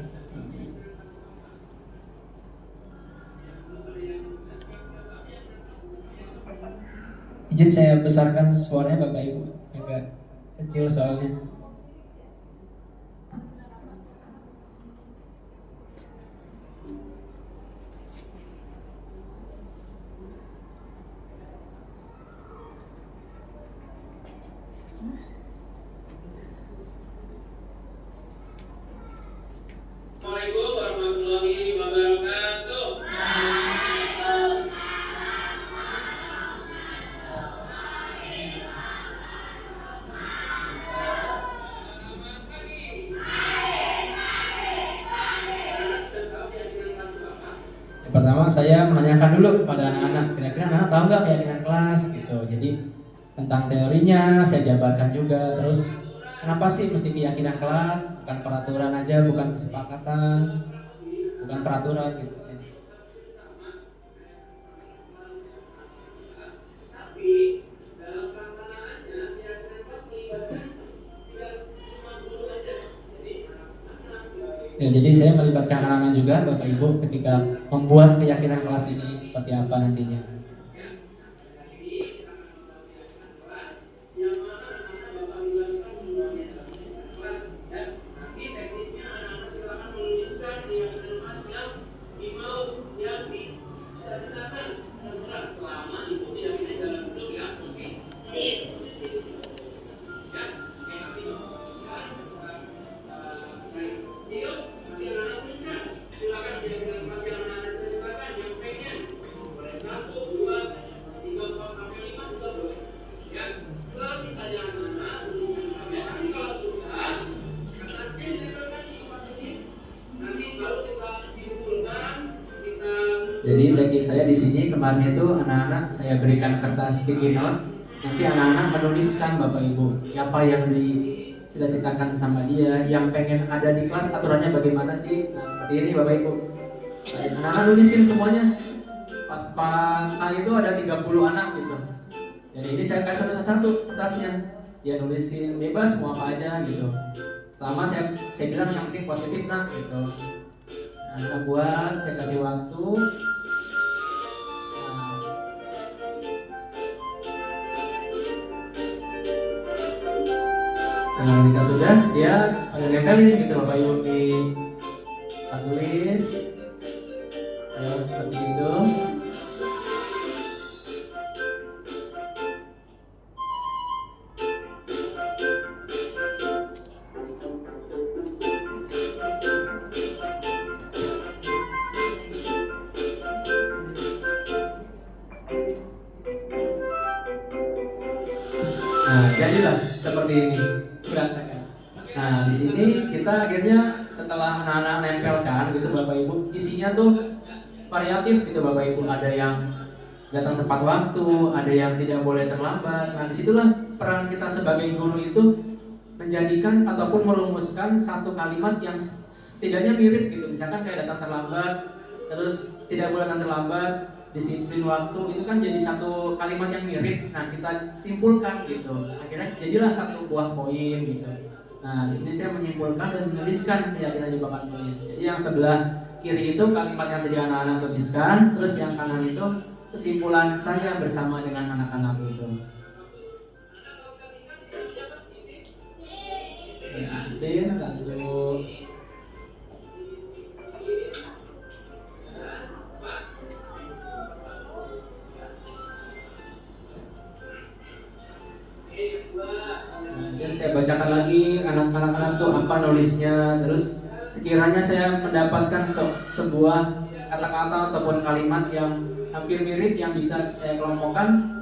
Izin saya besarkan suaranya Bapak Ibu, agak kecil soalnya. Assalamualaikum warahmatullahi wabarakatuh. Pertama saya menanyakan dulu kepada anak-anak, kira-kira anak-anak tahu nggak keyakinan kelas gitu. Jadi tentang teorinya saya jabarkan juga. Terus kenapa sih mesti keyakinan kelas, bukan peraturan aja, bukan kesepakatan, bukan peraturan gitu. Ya, jadi saya melibatkan anak-anak juga Bapak Ibu ketika membuat keyakinan kelas ini seperti apa nantinya. Jadi bagi saya di sini kemarin itu anak-anak saya berikan kertas sticky note. Nanti anak-anak menuliskan Bapak Ibu apa yang dicita-citakan sama dia, yang pengen ada di kelas aturannya bagaimana sih. Nah seperti ini Bapak Ibu. Anak-anak nulisin semuanya. Pas A itu ada 30 anak gitu. Jadi ini saya kasih satu-satu kertasnya. Dia nulisin bebas mau apa aja gitu. Selama saya bilang yang penting positif nak gitu. Nah, anak buat, saya kasih waktu. Nah, ketika sudah dia ada nempelin gitu Bapak Ibu di tulis. Ya, seperti itu. Nah, jadilah seperti ini berantakan. Nah, di sini kita akhirnya setelah anak-anak nempelkan gitu Bapak Ibu, isinya tuh variatif gitu Bapak Ibu. Ada yang datang tepat waktu, ada yang tidak boleh terlambat. Nah, disitulah peran kita sebagai guru itu menjadikan ataupun merumuskan satu kalimat yang setidaknya mirip gitu. Misalkan kayak datang terlambat, terus tidak boleh datang terlambat, disiplin waktu, itu kan jadi satu kalimat yang mirip. Nah, kita simpulkan gitu. Akhirnya jadilah satu buah poin gitu. Nah, di sini saya menyimpulkan dan menuliskan keyakinan di papan tulis. Jadi yang sebelah kiri itu kalimat yang tadi anak-anak tuliskan, terus yang kanan itu kesimpulan saya bersama dengan anak-anak itu. Disiplin satu. Kemudian saya bacakan lagi anak-anak tuh apa nulisnya. Terus sekiranya saya mendapatkan sebuah kata-kata ataupun kalimat yang hampir mirip yang bisa saya kelompokkan,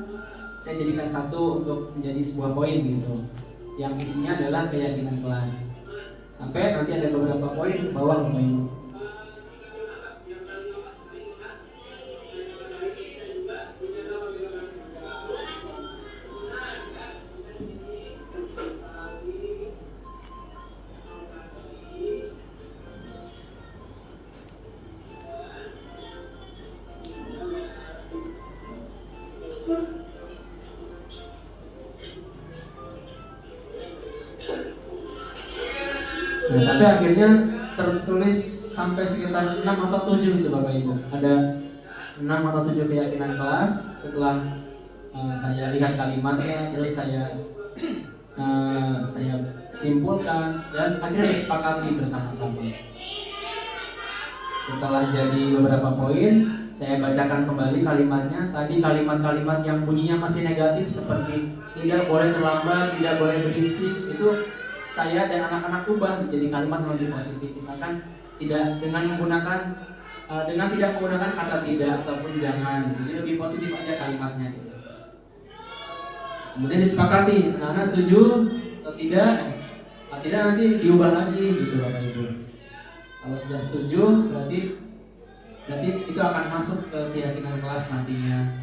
saya jadikan satu untuk menjadi sebuah poin gitu. Yang isinya adalah keyakinan kelas. Sampai nanti ada beberapa poin ke bawah Bapak Ibu. Nah, sampai akhirnya tertulis sampai sekitar 6 atau 7 itu Bapak Ibu. Ada 6 atau 7 keyakinan kelas. Setelah saya lihat kalimatnya, terus saya simpulkan dan akhirnya disepakati bersama-sama. Setelah jadi beberapa poin, saya bacakan kembali kalimatnya. Tadi kalimat-kalimat yang bunyinya masih negatif seperti tidak boleh terlambat, tidak boleh berisik, itu saya dan anak-anak ubah menjadi kalimat yang lebih positif. Misalkan tidak dengan tidak menggunakan kata tidak ataupun jangan. Jadi lebih positif aja kalimatnya gitu. Kemudian disepakati, anak-anak setuju atau tidak? Kalau tidak nanti diubah lagi gitu Bapak Ibu. Kalau sudah setuju berarti itu akan masuk ke keyakinan kelas nantinya.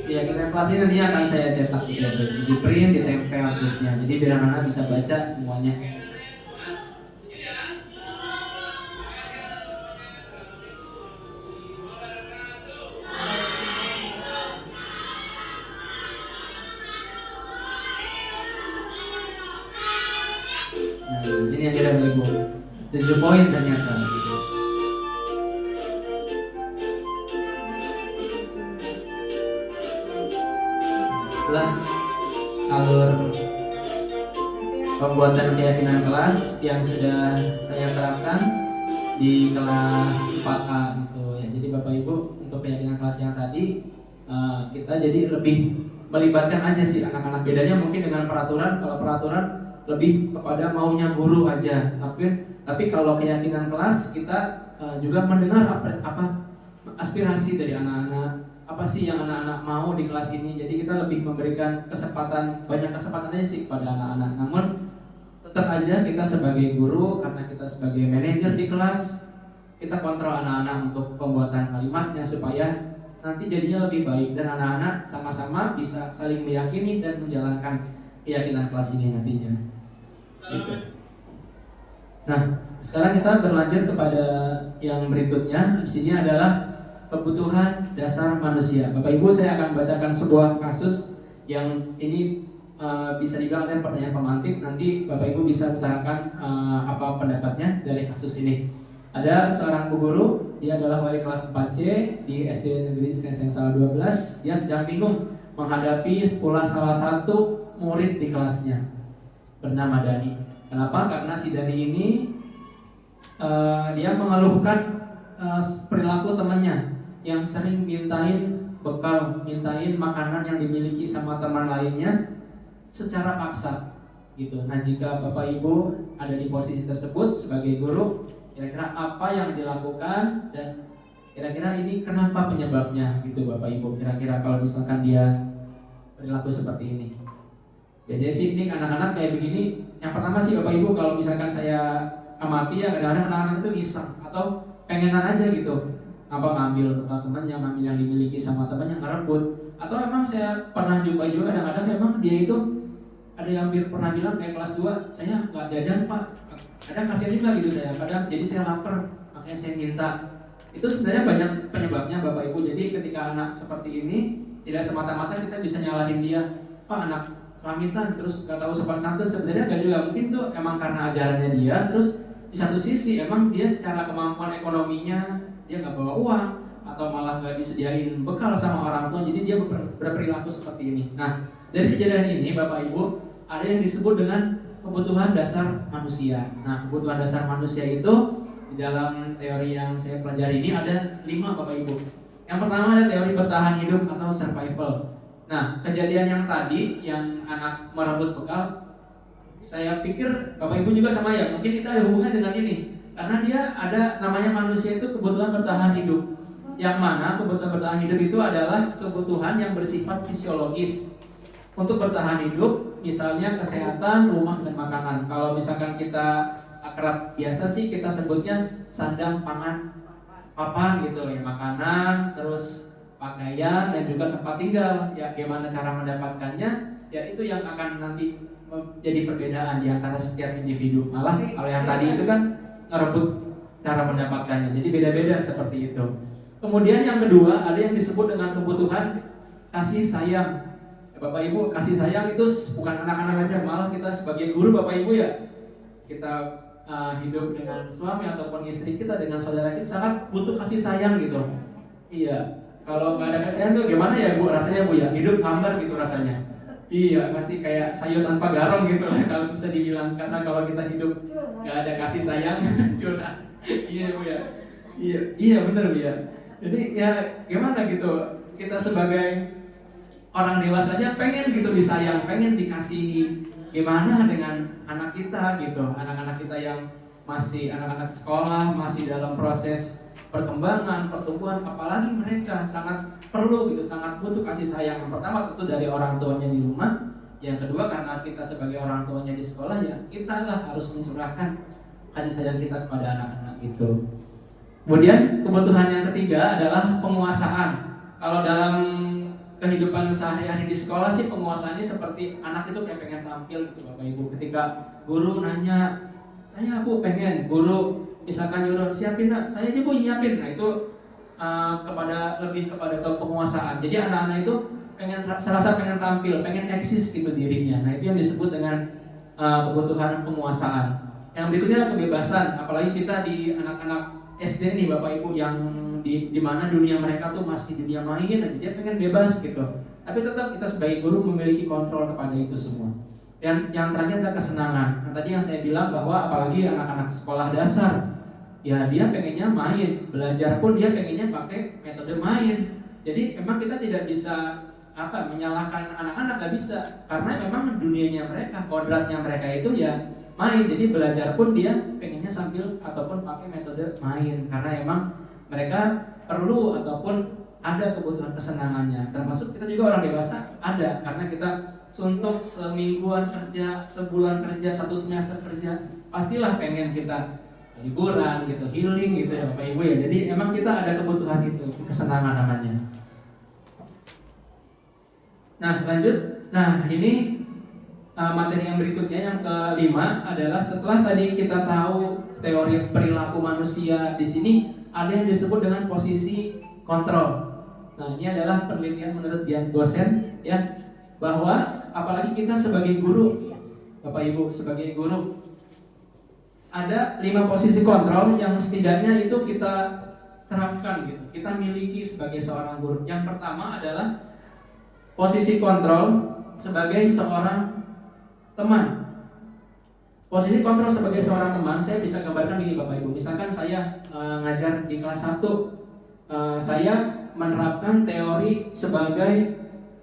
Keyakinan kelas ini nantinya akan saya cetak di print, ditempel terusnya. Jadi biar anak-anak bisa baca semuanya. Nah, ini yang kita Ibu. 7 poin ternyata. Itulah alur pembuatan keyakinan kelas yang sudah saya terapkan di kelas 4A gitu ya. Jadi Bapak Ibu untuk keyakinan kelas yang tadi kita jadi lebih melibatkan aja sih anak-anak. Bedanya mungkin dengan peraturan, kalau peraturan lebih kepada maunya guru aja. Tapi kalau keyakinan kelas kita juga mendengar apa aspirasi dari anak-anak. Apa sih yang anak-anak mau di kelas ini. Jadi kita lebih memberikan banyak kesempatan aja sih kepada anak-anak. Namun tetap aja kita sebagai guru, karena kita sebagai manajer di kelas, kita kontrol anak-anak untuk pembuatan kalimatnya supaya nanti jadinya lebih baik dan anak-anak sama-sama bisa saling meyakini dan menjalankan keyakinan kelas ini nantinya gitu. Nah, sekarang kita berlanjut kepada yang berikutnya. Di sini adalah kebutuhan dasar manusia. Bapak Ibu, saya akan bacakan sebuah kasus yang ini bisa dibilang ada pertanyaan pemantik. Nanti Bapak Ibu bisa utarakan apa pendapatnya dari kasus ini. Ada seorang bu guru, dia adalah wali kelas 4C di SD Negeri Senen Salah 12. Dia sedang bingung menghadapi pula salah satu murid di kelasnya bernama Dani. Kenapa? Karena si Dani ini dia mengeluhkan perilaku temannya yang sering mintain bekal, mintain makanan yang dimiliki sama teman lainnya secara paksa gitu. Nah, jika Bapak Ibu ada di posisi tersebut sebagai guru, kira-kira apa yang dilakukan dan kira-kira ini kenapa penyebabnya gitu Bapak Ibu. Kira-kira kalau misalkan dia perilaku seperti ini. Biasanya sih ini anak-anak kayak begini. Yang pertama sih Bapak Ibu, kalau misalkan saya amati ya, kadang-kadang anak-anak itu iseng atau pengenan aja gitu, apa ngambil temannya, ngambil yang dimiliki sama temannya, ngerebut. Atau emang saya pernah jumpa juga kadang-kadang emang dia itu ada yang pernah bilang kayak kelas 2, saya nggak jajan Pak. Kadang kasihan juga gitu saya, kadang jadi saya lapar, makanya saya minta. Itu sebenarnya banyak penyebabnya Bapak Ibu. Jadi ketika anak seperti ini, tidak semata-mata kita bisa nyalahin dia, Pak anak selamitan terus nggak tahu sopan santun. Sebenarnya nggak juga, mungkin tuh emang karena ajarannya dia. Terus di satu sisi emang dia secara kemampuan ekonominya dia nggak bawa uang atau malah nggak disediain bekal sama orang tua, jadi dia berperilaku seperti ini. Nah, dari kejadian ini Bapak Ibu ada yang disebut dengan kebutuhan dasar manusia. Nah, kebutuhan dasar manusia itu di dalam teori yang saya pelajari ini ada 5 Bapak Ibu. Yang pertama ada teori bertahan hidup atau survival. Nah, kejadian yang tadi yang anak merebut bekal, saya pikir Bapak Ibu juga sama ya, mungkin kita ada hubungan dengan ini. Karena dia ada namanya manusia itu kebutuhan bertahan hidup. Yang mana kebutuhan bertahan hidup itu adalah kebutuhan yang bersifat fisiologis. Untuk bertahan hidup, misalnya kesehatan, rumah, dan makanan. Kalau misalkan kita akrab biasa sih kita sebutnya sandang, pangan, papan gitu ya, makanan, terus pakaian, dan juga tempat tinggal. Ya, gimana cara mendapatkannya? Ya itu yang akan nanti jadi perbedaan di antara setiap individu. Malah kalau yang tadi itu kan ngerebut cara mendapatkannya. Jadi beda-beda seperti itu. Kemudian yang kedua ada yang disebut dengan kebutuhan kasih sayang. Ya, Bapak Ibu, kasih sayang itu bukan anak-anak aja, malah kita sebagai guru Bapak Ibu ya, kita hidup dengan suami ataupun istri kita, dengan saudara kita sangat butuh kasih sayang gitu. Iya, kalau nggak ada kasih sayang tuh gimana ya Bu rasanya Bu ya, hidup hambar gitu rasanya. Iya, pasti kayak sayur tanpa garam gitu lah kalau bisa dibilang. Karena kalau kita hidup nggak ada kasih sayang, curhat. Iya Bu ya. Iya benar Bu ya. Jadi ya gimana gitu, kita sebagai orang dewasa aja pengen gitu disayang, pengen dikasihi. Gimana dengan anak kita gitu, anak-anak kita yang masih anak-anak sekolah, masih dalam proses perkembangan, pertumbuhan, apalagi mereka sangat perlu gitu, sangat butuh kasih sayang. Yang pertama tentu dari orang tuanya di rumah, yang kedua karena kita sebagai orang tuanya di sekolah ya kita lah harus mencurahkan kasih sayang kita kepada anak-anak gitu. Kemudian kebutuhan yang ketiga adalah penguasaan. Kalau dalam kehidupan sehari-hari di sekolah sih penguasaannya seperti anak itu kayak pengen tampil gitu Bapak Ibu. Ketika guru nanya, saya Bu pengen, guru misalkan nyuruh siapin, saya aja Bu nyiapin. Nah itu lebih kepada penguasaan. Jadi anak-anak itu serasa pengen tampil, pengen eksis gitu dirinya. Nah itu yang disebut dengan kebutuhan penguasaan. Yang berikutnya adalah kebebasan. Apalagi kita di anak-anak SD nih Bapak Ibu yang di mana dunia mereka tuh masih dunia main aja, dia pengen bebas gitu. Tapi tetap kita sebagai guru memiliki kontrol kepada itu semua. Dan yang terakhir adalah kesenangan. Nah tadi yang saya bilang bahwa apalagi anak-anak sekolah dasar, ya dia pengennya main, belajar pun dia pengennya pakai metode main. Jadi memang kita tidak bisa menyalahkan anak-anak, gak bisa, karena memang dunianya mereka, kodratnya mereka itu ya main. Jadi belajar pun dia pengennya sambil ataupun pakai metode main, karena emang mereka perlu ataupun ada kebutuhan kesenangannya. Termasuk kita juga orang dewasa ada, karena kita suntuk semingguan kerja, sebulan kerja, 1 semester kerja, pastilah pengen kita liburan gitu, healing gitu ya Bapak Ibu ya. Jadi emang kita ada kebutuhan itu, kesenangan namanya. Nah lanjut, nah ini materi yang berikutnya yang kelima adalah setelah tadi kita tahu teori perilaku manusia di sini ada yang disebut dengan posisi kontrol. Nah, ini adalah penelitian menurut Dian Gosen ya, bahwa apalagi kita sebagai guru, Bapak Ibu sebagai guru, ada 5 posisi kontrol yang setidaknya itu kita terapkan gitu, kita miliki sebagai seorang guru. Yang pertama adalah posisi kontrol sebagai seorang teman. Posisi kontrol sebagai seorang teman, saya bisa gambarkan gini Bapak Ibu. Misalkan saya ngajar di kelas 1, saya menerapkan teori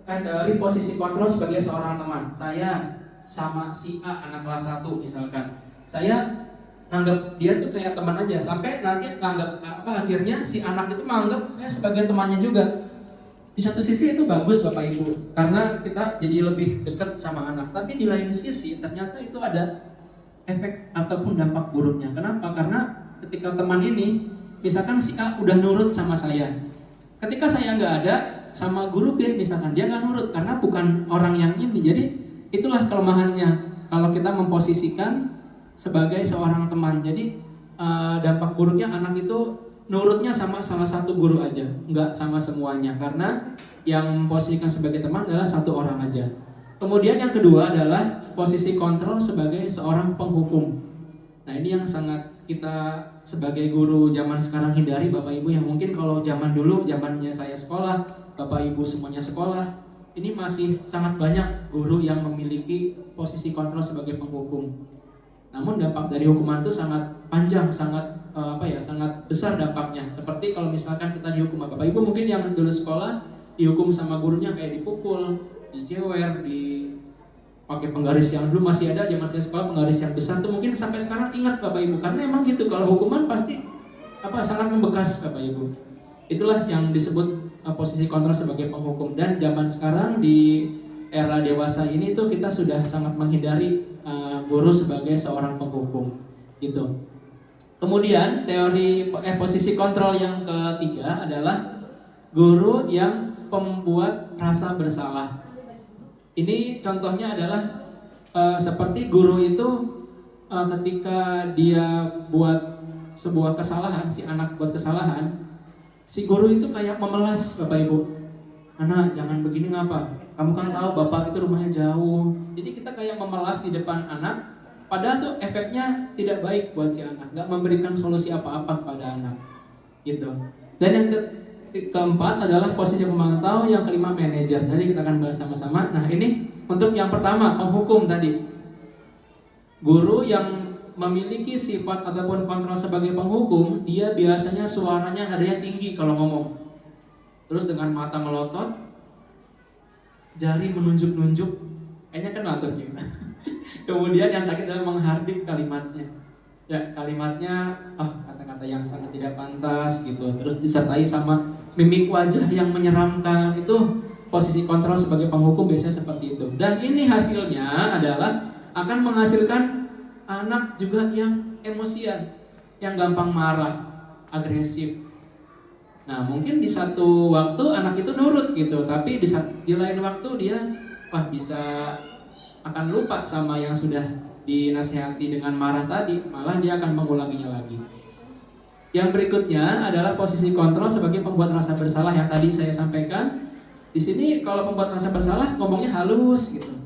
teori posisi kontrol sebagai seorang teman. Saya sama si A anak kelas 1 misalkan, saya nganggap dia tuh kayak teman aja, sampai nanti nganggap akhirnya si anak itu menganggap saya sebagai temannya juga. Di satu sisi itu bagus Bapak Ibu, karena kita jadi lebih dekat sama anak. Tapi di lain sisi ternyata itu ada efek ataupun dampak buruknya. Kenapa? Karena ketika teman ini, misalkan si A udah nurut sama saya, ketika saya nggak ada sama guru B misalkan, dia nggak nurut karena bukan orang yang ini. Jadi itulah kelemahannya kalau kita memposisikan sebagai seorang teman. Jadi dampak buruknya anak itu nurutnya sama salah satu guru aja, nggak sama semuanya, karena yang posisikan sebagai teman adalah satu orang aja. Kemudian yang kedua adalah posisi kontrol sebagai seorang penghukum. Nah, ini yang sangat kita sebagai guru zaman sekarang hindari Bapak Ibu, yang mungkin kalau zaman dulu, zamannya saya sekolah, Bapak Ibu semuanya sekolah, ini masih sangat banyak guru yang memiliki posisi kontrol sebagai penghukum. Namun dampak dari hukuman itu sangat panjang, sangat sangat besar dampaknya. Seperti kalau misalkan kita dihukum, Bapak Ibu mungkin yang dulu sekolah dihukum sama gurunya kayak dipukul, dijewer, pakai penggaris yang dulu masih ada zaman saya sekolah, penggaris yang besar tuh mungkin sampai sekarang ingat Bapak Ibu, karena emang gitu, kalau hukuman pasti sangat membekas Bapak Ibu. Itulah yang disebut posisi kontrol sebagai penghukum. Dan zaman sekarang di era dewasa ini tuh kita sudah sangat menghindari guru sebagai seorang penghukum gitu. Kemudian teori posisi kontrol yang ketiga adalah guru yang pembuat rasa bersalah. Ini contohnya adalah seperti guru itu ketika dia buat sebuah kesalahan, si anak buat kesalahan, si guru itu kayak memelas Bapak Ibu. Anak jangan begini ngapa? Kamu kan tahu bapak itu rumahnya jauh. Jadi kita kayak memelas di depan anak, padahal tuh efeknya tidak baik buat si anak, nggak memberikan solusi apa-apa pada anak, gitu. Dan yang keempat adalah posisi pemantau, yang kelima manajer. Nanti kita akan bahas sama-sama. Nah, ini untuk yang pertama, penghukum tadi. Guru yang memiliki sifat ataupun kontrol sebagai penghukum, dia biasanya suaranya nadanya tinggi kalau ngomong. Terus dengan mata melotot, jari menunjuk-nunjuk, kayaknya kan ngatur juga. Kemudian yang terakhir adalah menghardik kalimatnya. Ya, kalimatnya kata-kata yang sangat tidak pantas gitu. Terus disertai sama mimik wajah yang menyeramkan. Itu posisi kontrol sebagai penghukum biasanya seperti itu. Dan ini hasilnya adalah akan menghasilkan anak juga yang emosian, yang gampang marah, agresif. Nah, mungkin di satu waktu anak itu nurut gitu, tapi di lain waktu dia bisa akan lupa sama yang sudah dinasihati dengan marah tadi, malah dia akan mengulanginya lagi. Yang berikutnya adalah posisi kontrol sebagai pembuat rasa bersalah yang tadi saya sampaikan. Di sini kalau pembuat rasa bersalah ngomongnya halus gitu,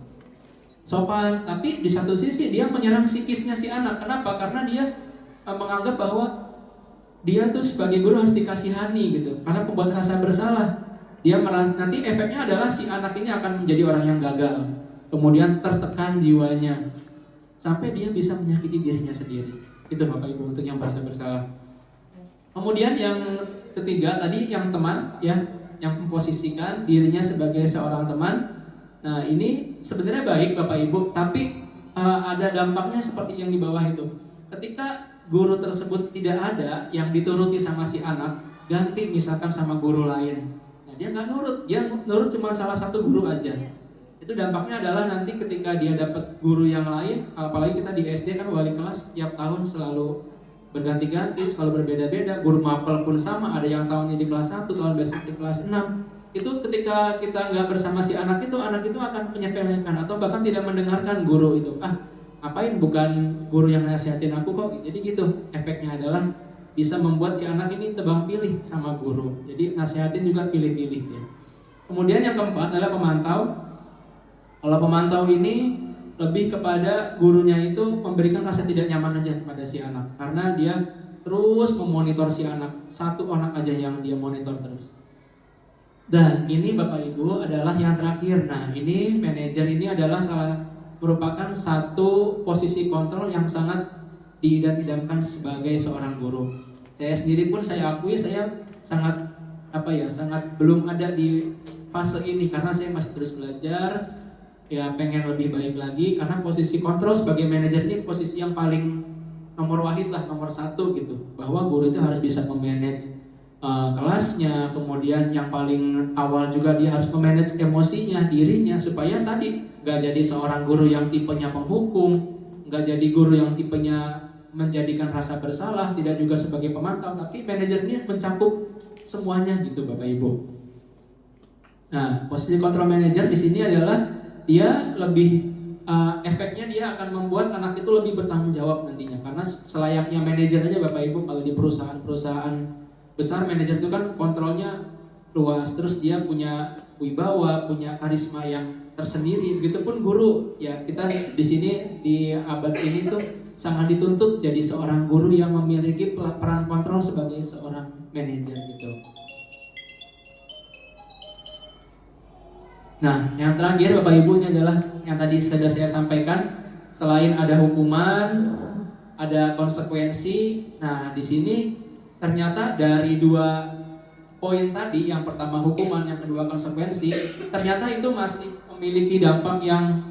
sopan, tapi di satu sisi dia menyerang psikisnya si anak. Kenapa? Karena dia menganggap bahwa dia tuh sebagai guru harus dikasihani gitu. Karena pembuat rasa bersalah, dia merasa nanti efeknya adalah si anak ini akan menjadi orang yang gagal, kemudian tertekan jiwanya, sampai dia bisa menyakiti dirinya sendiri. Itu Bapak Ibu untuk yang merasa bersalah. Kemudian yang ketiga tadi yang teman ya, yang memposisikan dirinya sebagai seorang teman. Nah, ini sebenarnya baik Bapak Ibu, tapi ada dampaknya seperti yang di bawah itu. Ketika guru tersebut tidak ada yang dituruti sama si anak, ganti misalkan sama guru lain. Nah, dia nggak nurut, dia nurut cuma salah satu guru aja. Itu dampaknya adalah nanti ketika dia dapat guru yang lain, apalagi kita di SD kan wali kelas tiap tahun selalu berganti-ganti, selalu berbeda-beda. Guru mapel pun sama, ada yang tahunnya di kelas 1, tahun besok di kelas 6. Itu ketika kita nggak bersama si anak itu akan menyepelekan atau bahkan tidak mendengarkan guru itu. ngapain bukan guru yang nasihatin aku kok. Jadi gitu, efeknya adalah bisa membuat si anak ini tebang pilih sama guru. Jadi nasihatin juga pilih-pilih ya. Kemudian yang keempat adalah pemantau. Kalau pemantau ini lebih kepada gurunya itu memberikan rasa tidak nyaman aja kepada si anak, karena dia terus memonitor si anak, satu anak aja yang dia monitor terus. Dan ini Bapak Ibu adalah yang terakhir. Nah ini manajer ini adalah merupakan satu posisi kontrol yang sangat diidam-idamkan sebagai seorang guru. Saya sendiri pun saya akui saya sangat sangat belum ada di fase ini, karena saya masih terus belajar. Ya pengen lebih baik lagi, karena posisi kontrol sebagai manajer ini posisi yang paling nomor wahid lah, nomor satu gitu. Bahwa guru itu harus bisa memanage kelasnya, kemudian yang paling awal juga dia harus memanage emosinya, dirinya, supaya tadi gak jadi seorang guru yang tipenya penghukum, gak jadi guru yang tipenya menjadikan rasa bersalah, tidak juga sebagai pemantau, tapi manajer ini mencakup semuanya gitu Bapak Ibu. Nah posisi kontrol manajer di sini adalah dia lebih efeknya dia akan membuat anak itu lebih bertanggung jawab nantinya, karena selayaknya manajer aja Bapak Ibu, kalau di perusahaan besar manajer itu kan kontrolnya luas, terus dia punya wibawa, punya karisma yang tersendiri. Begitupun guru ya, kita di sini di abad ini tuh sangat dituntut jadi seorang guru yang memiliki peran kontrol sebagai seorang manajer gitu. Nah, yang terakhir Bapak Ibu ini adalah yang tadi sudah saya sampaikan. Selain ada hukuman, ada konsekuensi. Nah, di sini ternyata dari dua poin tadi, yang pertama hukuman, yang kedua konsekuensi, ternyata itu masih memiliki dampak yang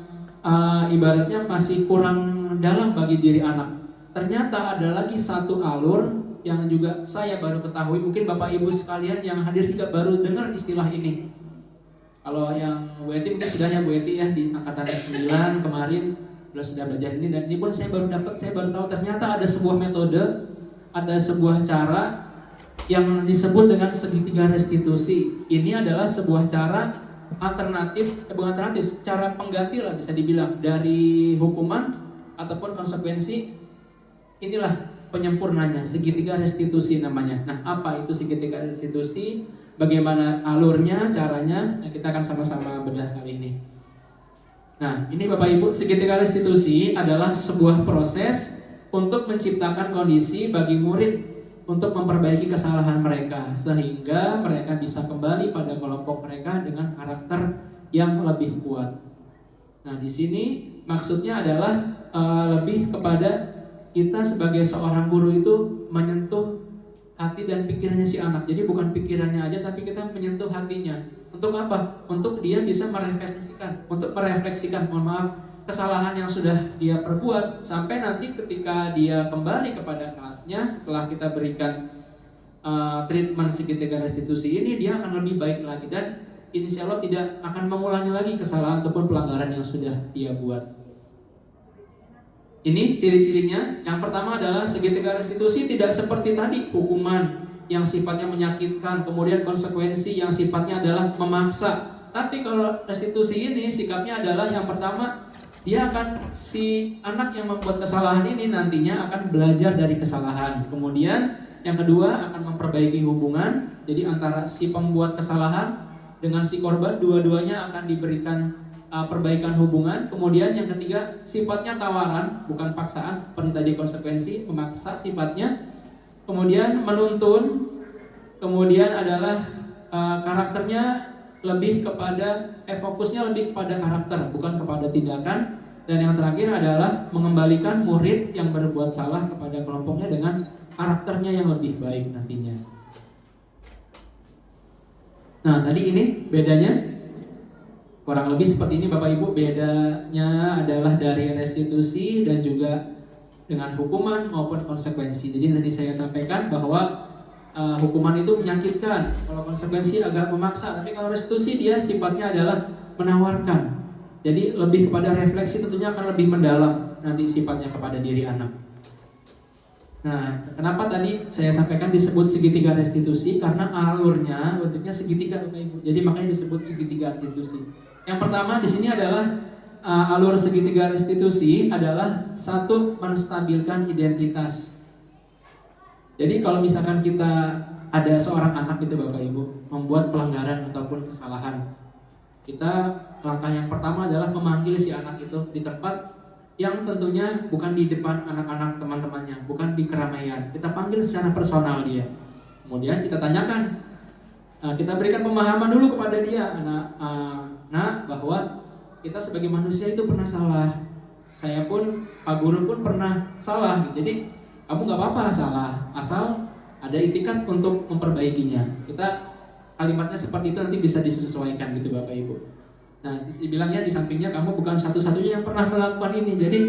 ibaratnya masih kurang dalam bagi diri anak. Ternyata ada lagi satu alur yang juga saya baru ketahui, mungkin Bapak Ibu sekalian yang hadir juga baru dengar istilah ini. Kalau yang Bu Eti mungkin sudah ya Bu Eti ya, di angkatan 9 kemarin sudah belajar ini, dan ini pun saya baru tahu ternyata ada sebuah metode, ada sebuah cara yang disebut dengan segitiga restitusi. Ini adalah sebuah cara cara pengganti lah bisa dibilang dari hukuman ataupun konsekuensi. Inilah penyempurnanya, segitiga restitusi namanya. Nah, apa itu segitiga restitusi? Bagaimana alurnya, caranya? Nah, kita akan sama-sama bedah kali ini. Nah, ini Bapak Ibu, segitiga restitusi adalah sebuah proses untuk menciptakan kondisi bagi murid untuk memperbaiki kesalahan mereka, sehingga mereka bisa kembali pada kelompok mereka dengan karakter yang lebih kuat. Nah, di sini maksudnya adalah lebih kepada kita sebagai seorang guru itu menyentuh hati dan pikirannya si anak. Jadi bukan pikirannya aja, tapi kita menyentuh hatinya. Untuk apa? Untuk dia bisa merefleksikan, kesalahan yang sudah dia perbuat, sampai nanti ketika dia kembali kepada kelasnya setelah kita berikan treatment segitiga restitusi ini, dia akan lebih baik lagi dan insya Allah tidak akan mengulangi lagi kesalahan ataupun pelanggaran yang sudah dia buat. Ini ciri-cirinya. Yang pertama adalah segitiga restitusi tidak seperti tadi, hukuman yang sifatnya menyakitkan, kemudian konsekuensi yang sifatnya adalah memaksa. Tapi kalau restitusi ini sikapnya adalah yang pertama, dia akan, si anak yang membuat kesalahan ini nantinya akan belajar dari kesalahan. Kemudian yang kedua akan memperbaiki hubungan, jadi antara si pembuat kesalahan dengan si korban, dua-duanya akan diberikan perbaikan hubungan. Kemudian yang ketiga sifatnya tawaran, bukan paksaan seperti tadi konsekuensi, memaksa sifatnya. Kemudian menuntun. Kemudian adalah karakternya lebih kepada fokusnya lebih kepada karakter, bukan kepada tindakan. Dan yang terakhir adalah mengembalikan murid yang berbuat salah kepada kelompoknya dengan karakternya yang lebih baik nantinya. Nah, tadi ini bedanya kurang lebih seperti ini Bapak Ibu. Bedanya adalah dari restitusi dan juga dengan hukuman maupun konsekuensi. Jadi tadi saya sampaikan bahwa hukuman itu menyakitkan, kalau konsekuensi agak memaksa. Tapi kalau restitusi dia sifatnya adalah menawarkan. Jadi lebih kepada refleksi, tentunya akan lebih mendalam nanti sifatnya kepada diri anak. Nah, kenapa tadi saya sampaikan disebut segitiga restitusi? Karena alurnya bentuknya segitiga Bapak Ibu. Jadi makanya disebut segitiga restitusi. Yang pertama di sini adalah alur segitiga restitusi adalah satu, menstabilkan identitas. Jadi kalau misalkan kita ada seorang anak gitu Bapak Ibu membuat pelanggaran ataupun kesalahan, kita langkah yang pertama adalah memanggil si anak itu di tempat yang tentunya bukan di depan anak-anak teman-temannya, bukan di keramaian. Kita panggil secara personal dia. Kemudian kita tanyakan, kita berikan pemahaman dulu kepada dia, bahwa kita sebagai manusia itu pernah salah. Saya pun, Pak Guru pun pernah salah. Jadi kamu nggak apa-apa salah, asal ada itikat untuk memperbaikinya. Kita kalimatnya seperti itu nanti bisa disesuaikan gitu Bapak Ibu. Nah, dibilangnya di sampingnya kamu bukan satu-satunya yang pernah melakukan ini. Jadi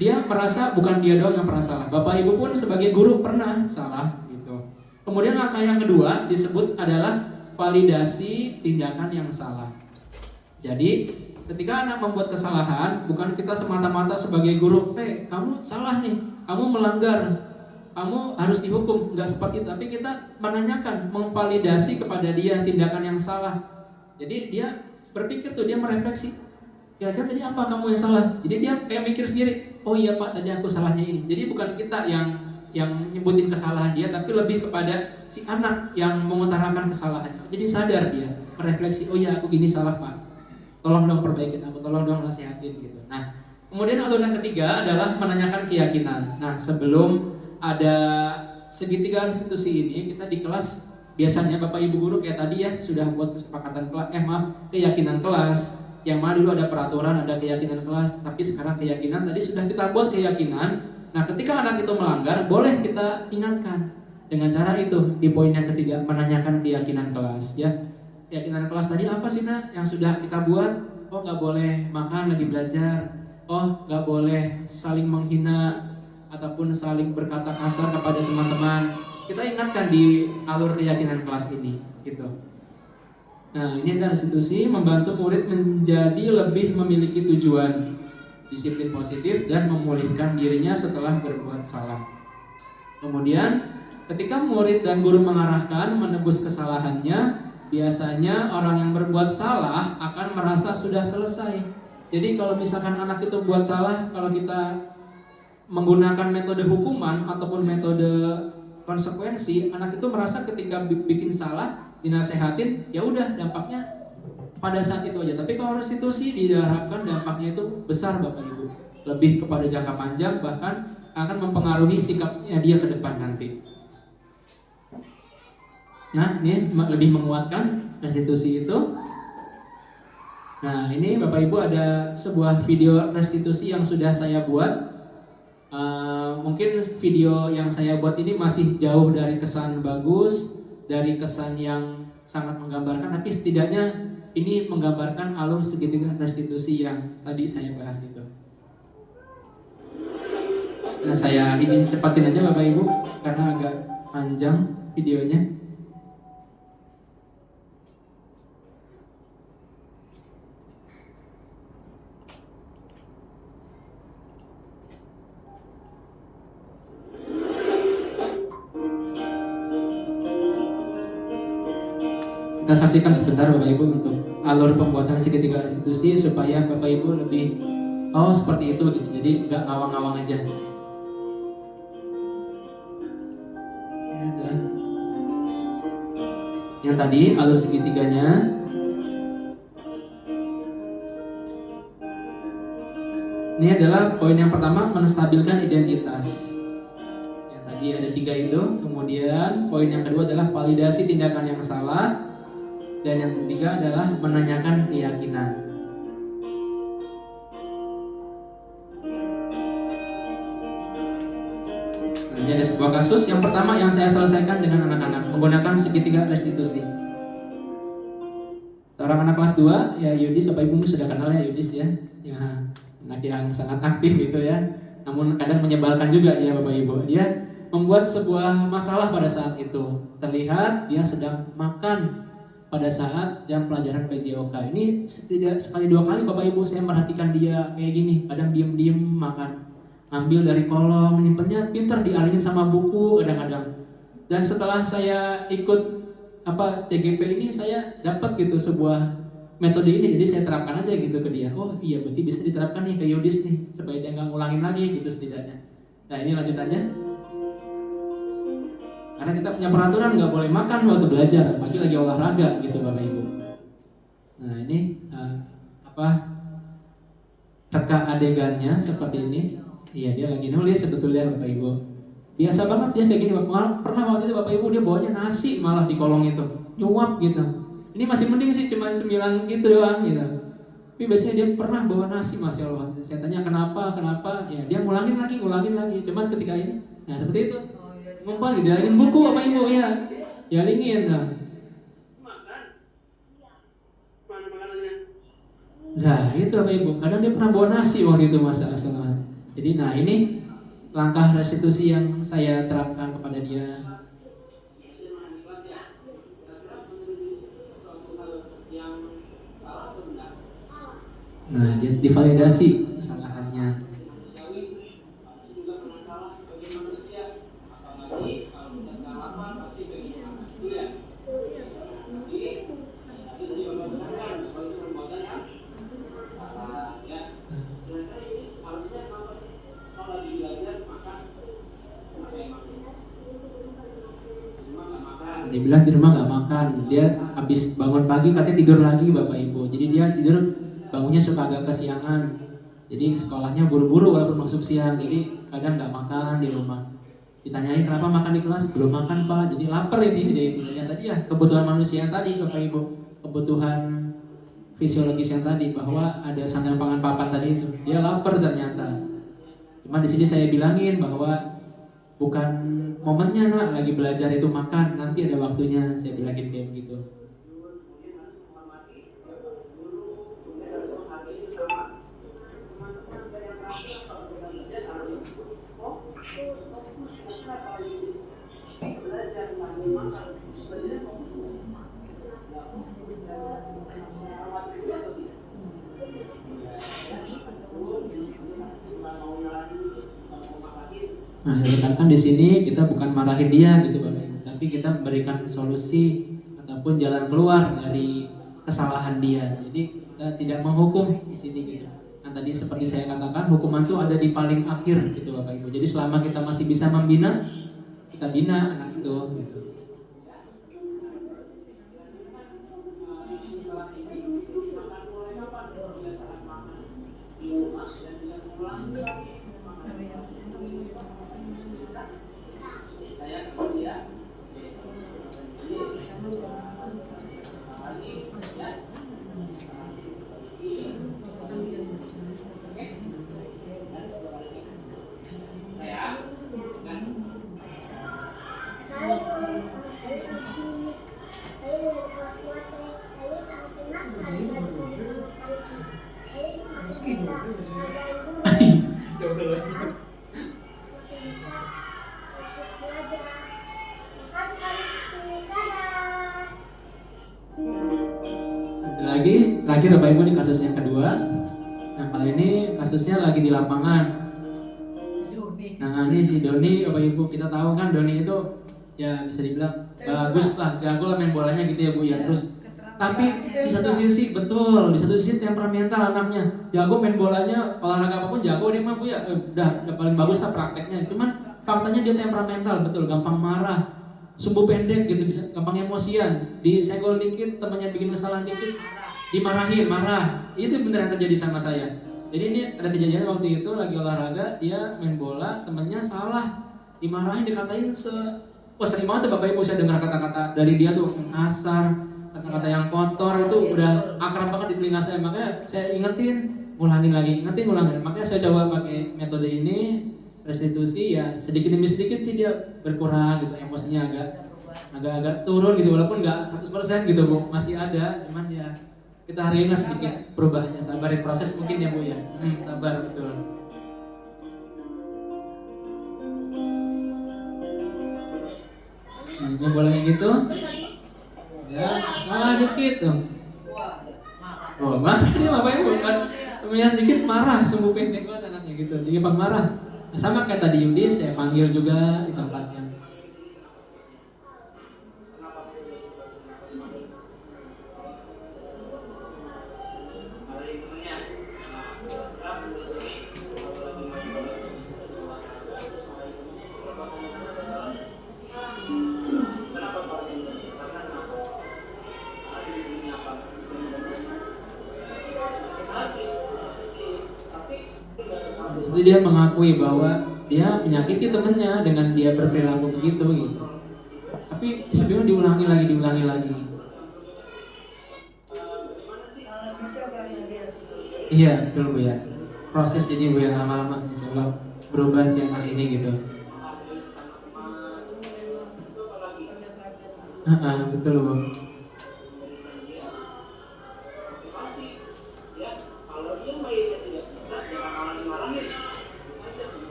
dia merasa bukan dia doang yang pernah salah. Bapak Ibu pun sebagai guru pernah salah gitu. Kemudian langkah yang kedua disebut adalah validasi tindakan yang salah. Jadi ketika anak membuat kesalahan, bukan kita semata-mata sebagai guru, kamu salah nih, kamu melanggar, kamu harus dihukum, nggak seperti itu. Tapi kita menanyakan, memvalidasi kepada dia tindakan yang salah. Jadi dia berpikir tuh, dia merefleksi, kira-kira tadi apa kamu yang salah. Jadi dia kayak mikir sendiri, oh iya Pak, tadi aku salahnya ini. Jadi bukan kita yang nyebutin kesalahan dia, tapi lebih kepada si anak yang mengutarakan kesalahannya. Jadi sadar dia, merefleksi, oh iya aku gini salah Pak, tolong dong perbaikin aku, tolong dong nasihatin gitu. Nah, kemudian alur yang ketiga adalah menanyakan keyakinan. Nah, sebelum ada segitiga restitusi ini, kita di kelas biasanya Bapak Ibu guru kayak tadi ya sudah buat kesepakatan keyakinan kelas. Yang mana dulu ada peraturan, ada keyakinan kelas, tapi sekarang keyakinan tadi sudah kita buat keyakinan. Nah, ketika anak itu melanggar, boleh kita ingatkan dengan cara itu di poin yang ketiga, menanyakan keyakinan kelas ya. Keyakinan kelas tadi apa sih Nak yang sudah kita buat? Oh nggak boleh makan lagi belajar. Oh nggak boleh saling menghina ataupun saling berkata kasar kepada teman-teman. Kita ingatkan di alur keyakinan kelas ini gitu. Nah, ini adalah restitusi membantu murid menjadi lebih memiliki tujuan, disiplin positif dan memulihkan dirinya setelah berbuat salah. Kemudian ketika murid dan guru mengarahkan menebus kesalahannya, biasanya orang yang berbuat salah akan merasa sudah selesai. Jadi kalau misalkan anak itu buat salah, kalau kita menggunakan metode hukuman ataupun metode konsekuensi, anak itu merasa ketika bikin salah, dinasehatin, ya udah dampaknya pada saat itu aja. Tapi kalau restitusi diharapkan dampaknya itu besar Bapak Ibu, lebih kepada jangka panjang, bahkan akan mempengaruhi sikapnya dia ke depan nanti. Nah, ini lebih menguatkan restitusi itu. Nah, ini Bapak Ibu ada sebuah video restitusi yang sudah saya buat. Mungkin video yang saya buat ini masih jauh dari kesan bagus, dari kesan yang sangat menggambarkan, tapi setidaknya ini menggambarkan alur segitiga restitusi yang tadi saya bahas itu. Nah, saya izin cepatin aja Bapak Ibu karena agak panjang videonya. Kita saksikan sebentar Bapak Ibu untuk alur pembuatan segitiga restitusi supaya Bapak Ibu lebih seperti itu gitu. Jadi nggak ngawang-ngawang aja. Yang tadi alur segitiganya. Ini adalah poin yang pertama, menstabilkan identitas. Yang tadi ada 3 itu. Kemudian poin yang kedua adalah validasi tindakan yang salah. Dan yang ketiga adalah menanyakan keyakinan. Nah, ini ada sebuah kasus. Yang pertama yang saya selesaikan dengan anak-anak menggunakan segitiga restitusi. Seorang anak kelas 2, ya Yudis, Bapak Ibu sudah kenal ya Yudis ya. Ya, anak yang sangat aktif gitu ya. Namun kadang menyebalkan juga dia Bapak Ibu. Dia membuat sebuah masalah pada saat itu. Terlihat dia sedang makan pada saat jam pelajaran PJOK. Ini sekali 2 kali Bapak Ibu saya merhatikan dia kayak gini, kadang diem-diem makan, ambil dari kolong, nyimpennya pintar dialihkan sama buku kadang-kadang. Dan setelah saya ikut CGP ini, saya dapat gitu sebuah metode ini, jadi saya terapkan aja gitu ke dia. Oh iya, berarti bisa diterapkan nih ke Yudis nih, supaya dia nggak ngulangin lagi gitu setidaknya. Nah ini lanjutannya. Karena kita punya peraturan nggak boleh makan waktu belajar, apalagi lagi olahraga gitu Bapak Ibu. Nah ini reka adegannya seperti ini. Iya, dia lagi nulis sebetulnya Bapak Ibu. Biasa banget dia kayak gini. Pernah waktu itu Bapak Ibu dia bawanya nasi malah di kolong itu, nyuap gitu. Ini masih mending sih, cuman cemilan gitu doang gitu. Tapi biasanya dia pernah bawa nasi, Masya Allah. Saya tanya kenapa, ya dia ngulangin lagi. Cuman ketika ini, nah seperti itu. Ngumpul gitu, dialingin buku Bapak Ibu ya. Dialingin nah. Nah itu Bapak Ibu, kadang dia pernah bawa nasi waktu itu masa asal. Jadi nah ini langkah restitusi yang saya terapkan kepada dia. Nah, dia divalidasi kesalahannya. Dia bilang di rumah nggak makan, dia habis bangun pagi katanya tidur lagi Bapak Ibu. Jadi dia tidur bangunnya suka agak kesiangan. Jadi sekolahnya buru-buru walaupun masuk siang. Jadi kadang nggak makan di rumah. Ditanyain kenapa makan di kelas, belum makan Pak. Jadi lapar itu jadi ternyata tadi ya kebutuhan manusia yang tadi Bapak Ibu, kebutuhan fisiologis yang tadi bahwa ada sandang pangan papan tadi itu. Dia lapar ternyata. Cuma di sini saya bilangin bahwa bukan momennya nak lagi belajar itu makan, nanti ada waktunya, saya bilangin kayak gitu. Nah, saya tekankan di sini kita bukan marahin dia gitu Bapak Ibu, tapi kita memberikan solusi ataupun jalan keluar dari kesalahan dia. Jadi kita tidak menghukum di sini gitu. Nah, tadi seperti saya katakan hukuman itu ada di paling akhir gitu Bapak Ibu. Jadi selama kita masih bisa membina, kita bina anak itu gitu. Lagi terakhir Bapak Ibu, ini kasus yang kedua. Nah kali ini kasusnya lagi di lapangan. Nah ini si Doni Bapak Ibu, kita tahu kan Doni itu ya bisa dibilang bagus lah, jago lah main bolanya gitu ya Bu ya. Terus tapi di satu sisi betul, di satu sisi temperamental anaknya, jago main bolanya, olahraga apapun jago dia mah Bu ya. Udah paling bagus lah prakteknya. Cuman faktanya dia temperamental betul, gampang marah, sumbu pendek gitu, bisa gampang emosian, disenggol dikit, temannya bikin kesalahan dikit, dimarahin, marah. Itu benar yang terjadi sama saya. Jadi ini ada kejadian waktu itu lagi olahraga, dia main bola, temannya salah, dimarahin, dikatain sering banget Bapak Ibu saya dengar kata-kata dari dia tuh kasar, kata-kata yang kotor itu udah akrab banget di telinga saya. Makanya saya ingetin, ulangin lagi. Makanya saya coba pakai metode ini, restitusi ya sedikit demi sedikit sih dia berkurang gitu, emosinya agak turun gitu, walaupun nggak 100% gitu Bu, masih ada, cuman ya kita hargain sedikit perubahannya, sabarin proses mungkin ya Bu ya. Sabar betul. Ini boleh gitu. Ya, salah dikit tuh. Oh, marah dia Bapak Ibu kan. Temennya sedikit marah, sumbu pendek banget anaknya gitu. Dia gampang marah. Nah, sama kayak tadi Yudis, saya panggil juga di tempatnya. Jadi dia mengakui bahwa dia menyakiti temannya dengan dia berperilaku begitu gitu. Tapi sebenarnya diulangi lagi. Kalau bisa karena dia suka. Iya betul Bu ya. Proses ini Bu ya, lama-lama insya Allah berubah si anak ini gitu. Betul Bu.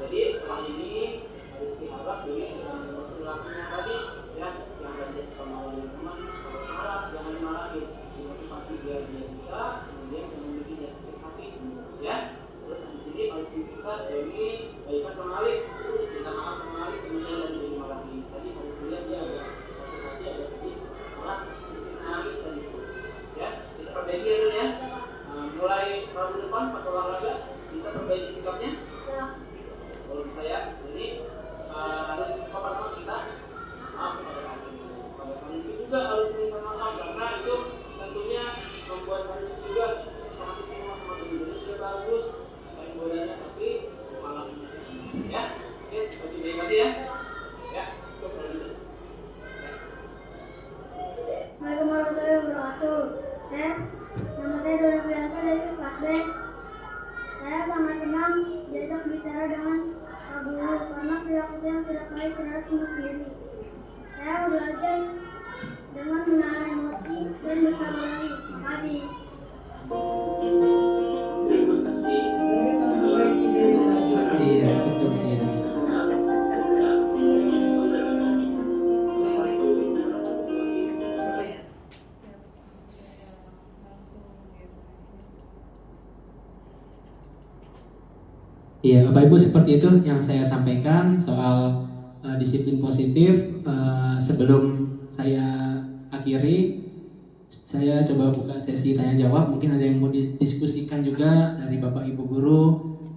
Jadi setelah ini harus diharap dulu bisa melakukannya tadi ya, yang tadi suka marahin teman, kalau salah jangan dimarahin, dimotivasi biar dia bisa, kemudian memiliki jasa hati ya. Terus di sini harus kita demi baikan sama Alif, kita maaf sama Alif, kemudian lagi dimarahin. Tadi harus lihat dia ada satu hati, ada sedih, malah nangis tadi ya. Bisa perbaiki ya dulu ya. Mulai minggu depan pas olahraga bisa perbaiki sikapnya. Kalau bisa ya, jadi harus apa nama kita maaf pada kondisi juga harus minta maaf karena itu tentunya membuat kondisi juga sangat kecewa sama diri sudah bagus dan godanya tapi malah ya. Oke, bagi baik lagi ya. Ya, cukup kalau gitu. Assalamualaikum warahmatullahi wabarakatuh. Nama saya Dona Priyansa dari Kelas B. Saya sangat senang diajak bicara dengan Pak Guru karena perilaku saya yang tidak baik terhadap teman sendiri. Saya belajar dengan menahan emosi dan bersabar lagi. Terima kasih. Terima kasih. Memperbaiki diri sendiri. Iya betul ini. Coba ya. Iya, Bapak Ibu seperti itu yang saya sampaikan soal disiplin positif. Sebelum saya akhiri, saya coba buka sesi tanya jawab. Mungkin ada yang mau didiskusikan juga dari Bapak Ibu guru.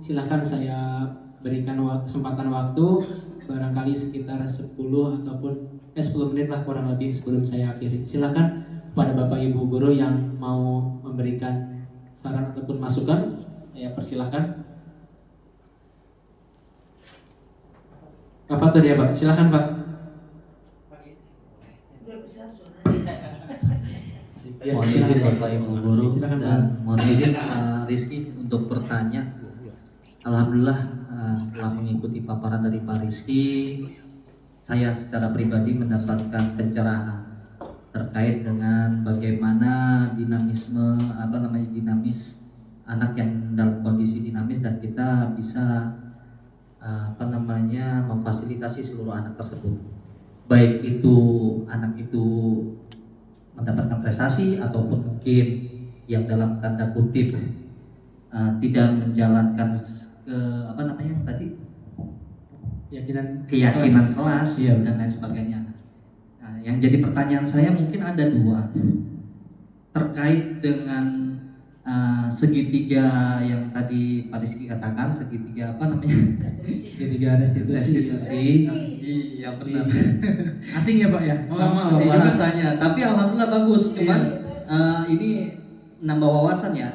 Silahkan saya berikan kesempatan waktu, barangkali sekitar 10 ataupun 10 menit lah kurang lebih sebelum saya akhiri. Silahkan kepada Bapak Ibu guru yang mau memberikan saran ataupun masukan, saya persilahkan. Pak Fatur ya Pak, silakan Pak. Udah besar suaranya. Ya, Mohon izin silakan. Bapak Ibu Guru Silakan, dan Pak. mohon izin Rizky untuk bertanya. Alhamdulillah setelah mengikuti paparan dari Pak Rizky, saya secara pribadi mendapatkan pencerahan terkait dengan bagaimana dinamis anak yang dalam kondisi dinamis dan kita bisa memfasilitasi seluruh anak tersebut, baik itu anak itu mendapatkan prestasi ataupun mungkin yang dalam tanda kutip tidak menjalankan keyakinan kelas Iya. dan lain sebagainya. Nah, yang jadi pertanyaan saya mungkin ada dua terkait dengan segitiga yang tadi Pak Rizky katakan, segitiga restitusi. Iya benar. Asing ya Pak ya? Sama asing juga. bahasanya, tapi alhamdulillah bagus. Cuman ini nambah wawasan ya.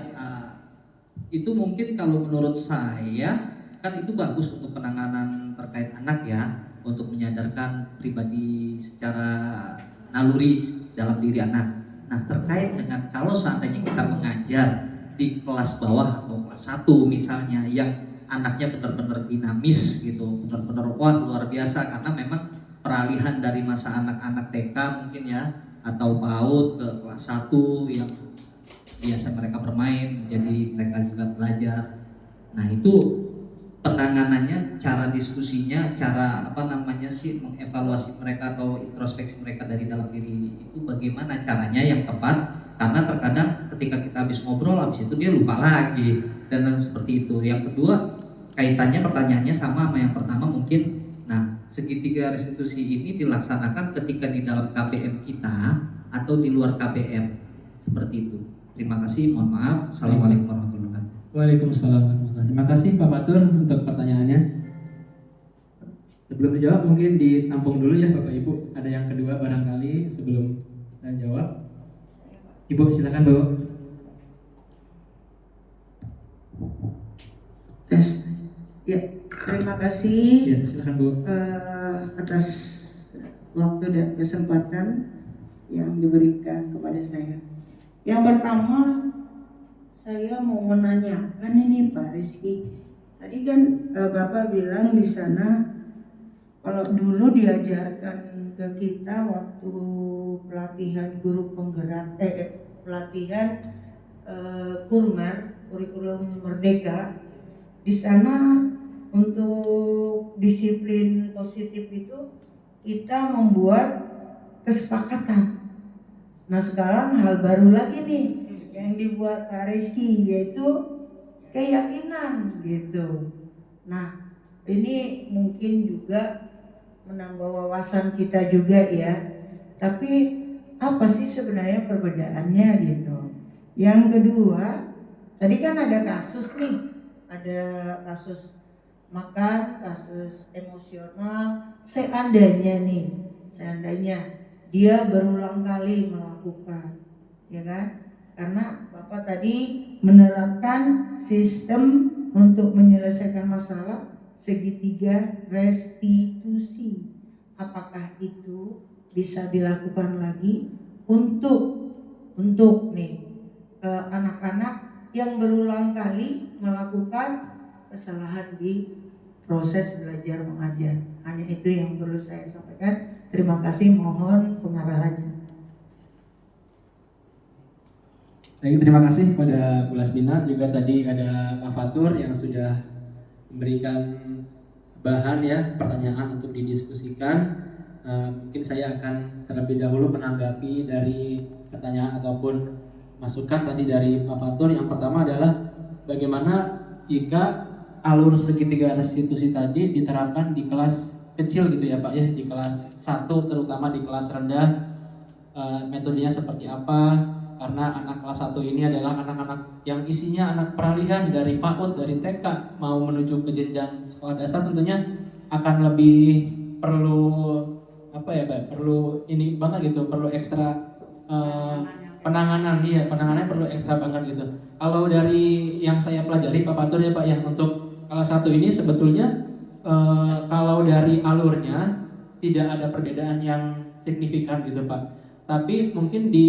Itu mungkin kalau menurut saya kan itu bagus untuk penanganan terkait anak ya, untuk menyadarkan pribadi secara naluri dalam diri anak. Nah, terkait dengan kalau seandainya kita mengajar di kelas bawah atau kelas 1 misalnya yang anaknya benar-benar dinamis gitu, benar-benar luar biasa, karena memang peralihan dari masa anak-anak TK mungkin ya atau PAUD ke kelas 1 yang biasa mereka bermain jadi mereka juga belajar. Nah, itu penanganannya, cara diskusinya, cara mengevaluasi mereka atau introspeksi mereka dari dalam diri itu bagaimana caranya yang tepat, karena terkadang ketika kita habis ngobrol habis itu dia lupa lagi dan seperti itu. Yang kedua, kaitannya pertanyaannya sama yang pertama mungkin. Nah, segitiga restitusi ini dilaksanakan ketika di dalam KBM kita atau di luar KBM, seperti itu. Terima kasih, mohon maaf. Assalamualaikum warahmatullahi wabarakatuh. Waalaikumsalam warahmatullahi wabarakatuh. Terima kasih Pak Fatur untuk pertanyaannya. Sebelum dijawab mungkin ditampung dulu ya Bapak Ibu. Ada yang kedua barangkali sebelum saya jawab. Ibu silakan Bu. Tes. Ya, terima kasih Ya, silakan Bu. atas waktu dan kesempatan yang diberikan kepada saya. Yang pertama, saya mau menanyakan ini Pak Rizky. Tadi kan Bapak bilang di sana kalau dulu diajarkan ke kita waktu pelatihan guru penggerak, pelatihan kurmer, kurikulum merdeka, di sana untuk disiplin positif itu kita membuat kesepakatan. Nah sekarang hal baru lagi nih yang dibuat Pak Rizky, yaitu keyakinan gitu. Nah ini mungkin juga menambah wawasan kita juga ya. Tapi apa sih sebenarnya perbedaannya gitu. Yang kedua, tadi kan ada kasus nih, ada kasus makan, kasus emosional. Seandainya dia berulang kali melakukan, ya kan? Karena Bapak tadi menerapkan sistem untuk menyelesaikan masalah segitiga restitusi. Apakah itu bisa dilakukan lagi untuk anak-anak yang berulang kali melakukan kesalahan di proses belajar mengajar? Hanya itu yang perlu saya sampaikan. Terima kasih, mohon pengarahannya. Baik, terima kasih pada Bu Lasmina, juga tadi ada Pak Fatur yang sudah memberikan bahan ya, pertanyaan untuk didiskusikan. Mungkin saya akan terlebih dahulu menanggapi dari pertanyaan ataupun masukan tadi dari Pak Fatur. Yang pertama adalah bagaimana jika alur segitiga restitusi tadi diterapkan di kelas kecil gitu ya Pak ya, di kelas 1 terutama di kelas rendah, metodenya seperti apa? Karena anak kelas 1 ini adalah anak-anak yang isinya anak peralihan dari PAUD, dari TK mau menuju ke jenjang sekolah dasar, tentunya akan lebih perlu perlu ini banget gitu, perlu ekstra penanganannya perlu ekstra banget gitu. Kalau dari yang saya pelajari Pak Fatur ya Pak ya, untuk kelas 1 ini sebetulnya kalau dari alurnya tidak ada perbedaan yang signifikan gitu Pak. Tapi mungkin di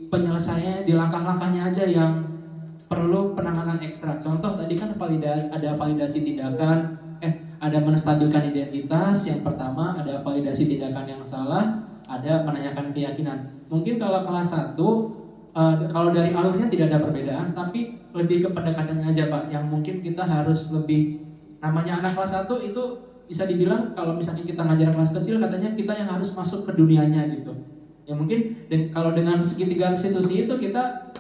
penyelesaiannya, di langkah-langkahnya aja yang perlu penanganan ekstra. Contoh tadi kan ada validasi tindakan, ada menstabilkan identitas. Yang pertama ada validasi tindakan yang salah, ada menanyakan keyakinan. Mungkin kalau kelas 1 kalau dari alurnya tidak ada perbedaan, tapi lebih ke pendekatannya aja Pak, yang mungkin kita harus lebih, namanya anak kelas 1 itu bisa dibilang kalau misalnya kita ngajar kelas kecil, katanya kita yang harus masuk ke dunianya gitu. Ya mungkin kalau dengan segitiga restitusi itu kita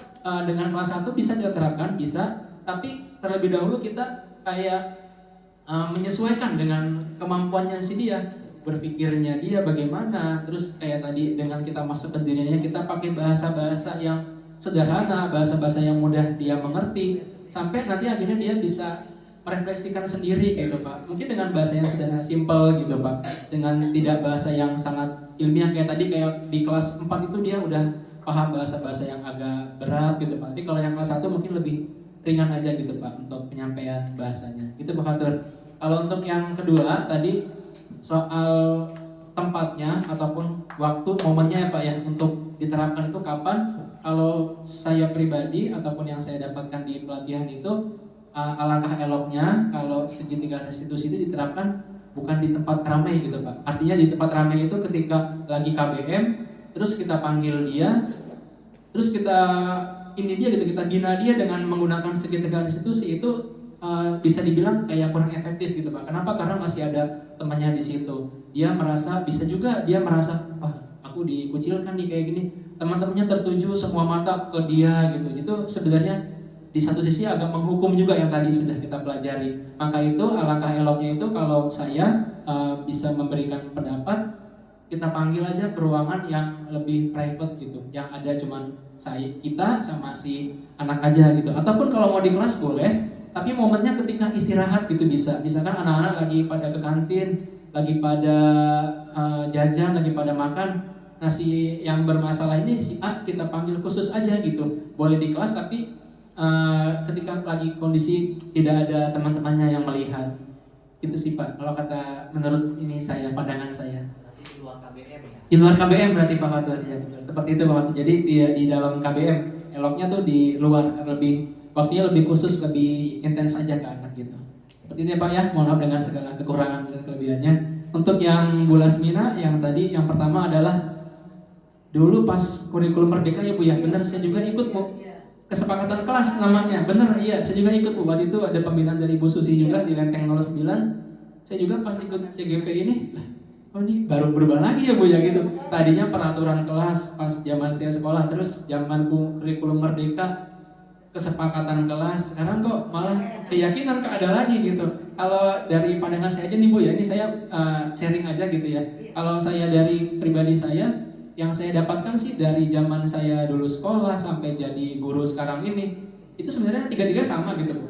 dengan kelas 1 bisa kita terapkan, bisa, tapi terlebih dahulu kita kayak menyesuaikan dengan kemampuannya si dia, berpikirnya dia bagaimana. Terus kayak tadi dengan kita masuk ke dunianya, kita pakai bahasa-bahasa yang sederhana, bahasa-bahasa yang mudah dia mengerti, sampai nanti akhirnya dia bisa merefleksikan sendiri gitu Pak. Mungkin dengan bahasa yang sederhana, simple gitu Pak, dengan tidak bahasa yang sangat ilmiah kayak tadi, kayak di kelas 4 itu dia udah paham bahasa-bahasa yang agak berat gitu Pak. Tapi kalau yang kelas 1 mungkin lebih ringan aja gitu Pak untuk penyampaian bahasanya. Itu Pak Fatur. Kalau untuk yang kedua tadi soal tempatnya ataupun waktu, momennya ya Pak ya, untuk diterapkan itu kapan? Kalau saya pribadi ataupun yang saya dapatkan di pelatihan itu, alangkah eloknya kalau segitiga restitusi itu diterapkan bukan di tempat ramai gitu Pak. Artinya di tempat ramai itu ketika lagi KBM, terus kita panggil dia, terus kita kita bina dia dengan menggunakan segitiga restitusi, itu bisa dibilang kayak kurang efektif gitu Pak. Kenapa? Karena masih ada temannya di situ. Dia merasa wah aku dikucilkan nih kayak gini. Teman-temannya tertuju semua mata ke dia gitu. Itu sebenarnya di satu sisi agak menghukum juga yang tadi sudah kita pelajari. Maka itu alangkah eloknya itu kalau saya bisa memberikan pendapat, kita panggil aja ke ruangan yang lebih private gitu, yang ada cuman kita sama si anak aja gitu. Ataupun kalau mau di kelas boleh, tapi momennya ketika istirahat gitu bisa. Misalkan anak-anak lagi pada ke kantin, lagi pada jajan, lagi pada makan, Nah si yang bermasalah ini si A kita panggil khusus aja gitu, boleh di kelas tapi ketika lagi kondisi tidak ada teman-temannya yang melihat. Itu sih Pak, kalau kata menurut ini saya, pandangan saya. Berarti di luar KBM ya. Di luar KBM berarti Pak Fatur ya, betul. Seperti itu Pak Fatur. Jadi di dalam KBM, eloknya tuh di luar, lebih waktunya lebih khusus, lebih intens aja ke anak gitu. Seperti itu ya Pak ya, mohon maaf dengan segala kekurangan dan kelebihannya. Untuk yang Bu Lasmina, yang tadi yang pertama adalah dulu pas kurikulum Merdeka ya Bu ya, benar saya juga ikut Bu. Kesepakatan kelas namanya, benar iya saya juga ikut Bu. Waktu itu ada pembinaan dari Bu Susi juga di Lenteng 09. Saya juga pas ikut CGP ini, lah oh ini baru berubah lagi ya Bu ya gitu. Tadinya peraturan kelas pas zaman saya sekolah, terus zaman kurikulum Merdeka kesepakatan kelas, sekarang kok malah keyakinan kok ada lagi gitu. Kalau dari pandangan saya aja nih Bu ya, ini saya sharing aja gitu ya. Kalau saya dari pribadi saya, yang saya dapatkan sih dari zaman saya dulu sekolah sampai jadi guru sekarang ini, itu sebenarnya tiga-tiga sama gitu Bu.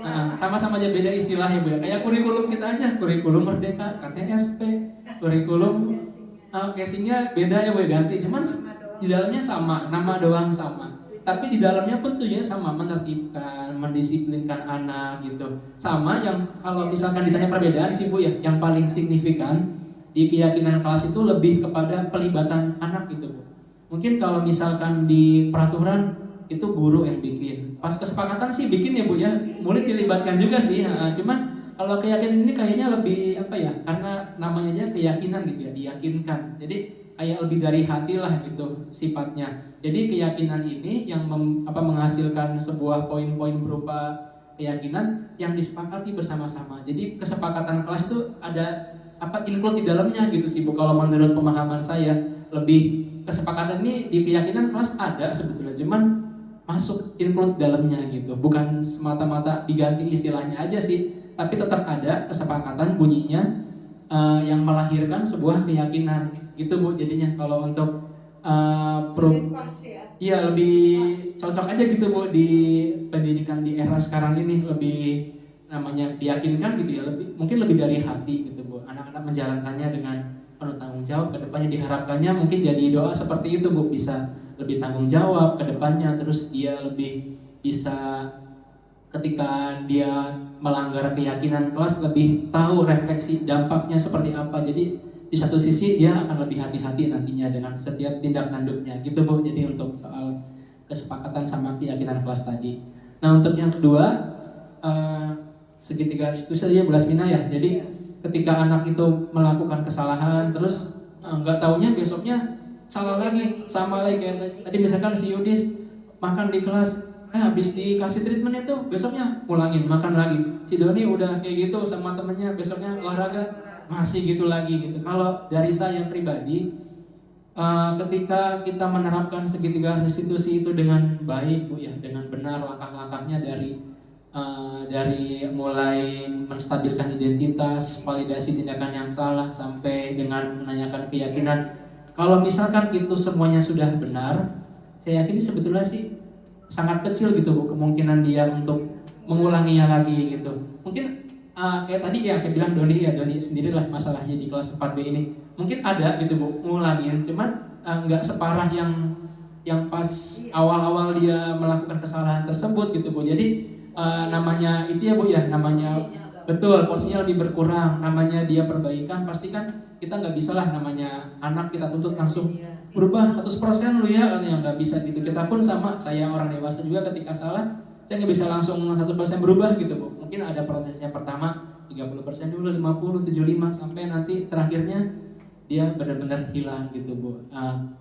Nah, sama-sama aja beda istilahnya Bu ya. Kayak kurikulum kita aja, kurikulum Merdeka, KTSP, kurikulum casingnya beda ya Bu, ganti. Cuman di dalamnya sama, nama doang sama. Tapi di dalamnya pun tuh ya sama, menertibkan, mendisiplinkan anak gitu. Sama yang kalau misalkan ditanya perbedaan sih Bu ya, yang paling signifikan di keyakinan kelas itu lebih kepada pelibatan anak gitu Bu. Mungkin kalau misalkan di peraturan itu guru yang bikin. Pas kesepakatan sih bikin ya Bu ya, murid dilibatkan juga sih. Cuman kalau keyakinan ini kayaknya lebih apa ya? Karena namanya aja keyakinan gitu ya, diyakinkan. Jadi kayak lebih dari hati lah gitu sifatnya. Jadi keyakinan ini yang menghasilkan sebuah poin-poin berupa keyakinan yang disepakati bersama-sama. Jadi kesepakatan kelas itu ada include di dalamnya gitu sih Bu. Kalau menurut pemahaman saya, lebih kesepakatan ini di keyakinan kelas ada sebetulnya, cuman masuk include dalamnya gitu. Bukan semata-mata diganti istilahnya aja sih, tapi tetap ada kesepakatan bunyinya yang melahirkan sebuah keyakinan gitu Bu. Jadinya kalau untuk iya lebih cocok aja gitu Bu di pendidikan di era sekarang ini, lebih namanya diyakinkan gitu ya, mungkin lebih dari hati gitu Bu. Anak-anak menjalankannya dengan penuh tanggung jawab, kedepannya diharapkannya mungkin jadi doa seperti itu Bu, bisa lebih tanggung jawab kedepannya, terus dia lebih bisa ketika dia melanggar keyakinan kelas lebih tahu refleksi dampaknya seperti apa. Jadi di satu sisi dia akan lebih hati-hati nantinya dengan setiap tindak tanduknya gitu Bu. Jadi untuk soal kesepakatan sama keyakinan kelas tadi. Nah untuk yang kedua, segitiga itu saja Bu Lasmina ya. Jadi ketika anak itu melakukan kesalahan terus nggak taunya besoknya salah lagi, sama lagi kayak tadi misalkan si Yudis makan di kelas, habis dikasih treatment itu besoknya ulangin makan lagi. Si Doni udah kayak gitu sama temennya, besoknya olahraga masih gitu lagi gitu. Kalau dari saya pribadi, ketika kita menerapkan segitiga restitusi itu dengan baik Bu ya, dengan benar langkah-langkahnya dari mulai menstabilkan identitas, validasi tindakan yang salah, sampai dengan menanyakan keyakinan. Kalau misalkan itu semuanya sudah benar, saya yakin sebetulnya sih sangat kecil gitu Bu kemungkinan dia untuk mengulanginya lagi gitu. Mungkin kayak tadi yang saya bilang Doni sendirilah masalahnya di kelas 4B ini. Mungkin ada gitu Bu ngulangin, cuman nggak separah yang pas awal-awal dia melakukan kesalahan tersebut gitu Bu. Jadi namanya itu ya Bu ya, namanya betul porsinya lebih berkurang, namanya dia perbaikan, pasti kan kita nggak bisa lah namanya anak kita tuntut langsung berubah 100% lu ya, yang nggak bisa gitu. Kita pun sama, saya orang dewasa juga ketika salah saya nggak bisa langsung 100% berubah gitu Bu. Mungkin ada prosesnya, pertama 30% dulu, 50, 75 sampai nanti terakhirnya dia benar-benar hilang gitu Bu,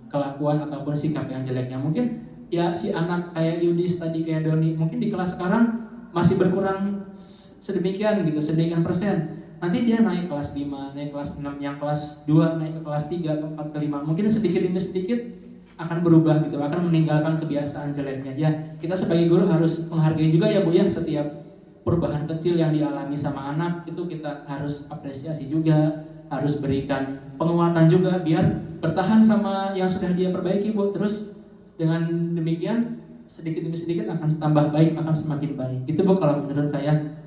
kelakuan ataupun sikap yang jeleknya. Mungkin ya si anak kayak Yudis tadi, kayak Doni, mungkin di kelas sekarang masih berkurang sedemikian gitu, sedemikian persen. Nanti dia naik kelas 5, naik kelas 6, yang kelas 2 naik ke kelas 3, ke 4, ke 5. Mungkin sedikit demi sedikit akan berubah gitu, akan meninggalkan kebiasaan jeleknya. Ya, kita sebagai guru harus menghargai juga ya Bu ya, setiap perubahan kecil yang dialami sama anak itu kita harus apresiasi juga, harus berikan penguatan juga biar bertahan sama yang sudah dia perbaiki Bu. Terus dengan demikian sedikit demi sedikit akan tambah baik, akan semakin baik. Itu Bu kalau menurut saya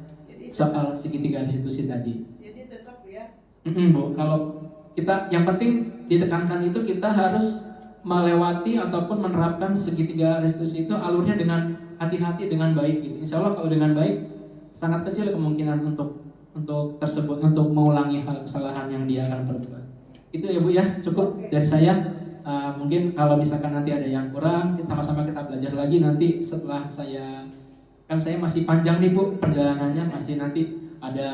soal segitiga restitusi tadi. Jadi tetap ya. Bu, kalau kita yang penting ditekankan itu kita harus melewati ataupun menerapkan segitiga restitusi itu alurnya dengan hati-hati, dengan baik gitu. Insya Allah kalau dengan baik sangat kecil kemungkinan untuk tersebut untuk mengulangi hal kesalahan yang dia akan perbuat. Itu ya Bu ya, cukup dari saya. Mungkin kalau misalkan nanti ada yang kurang, sama-sama kita belajar lagi nanti setelah saya masih panjang nih Bu perjalanannya, masih nanti ada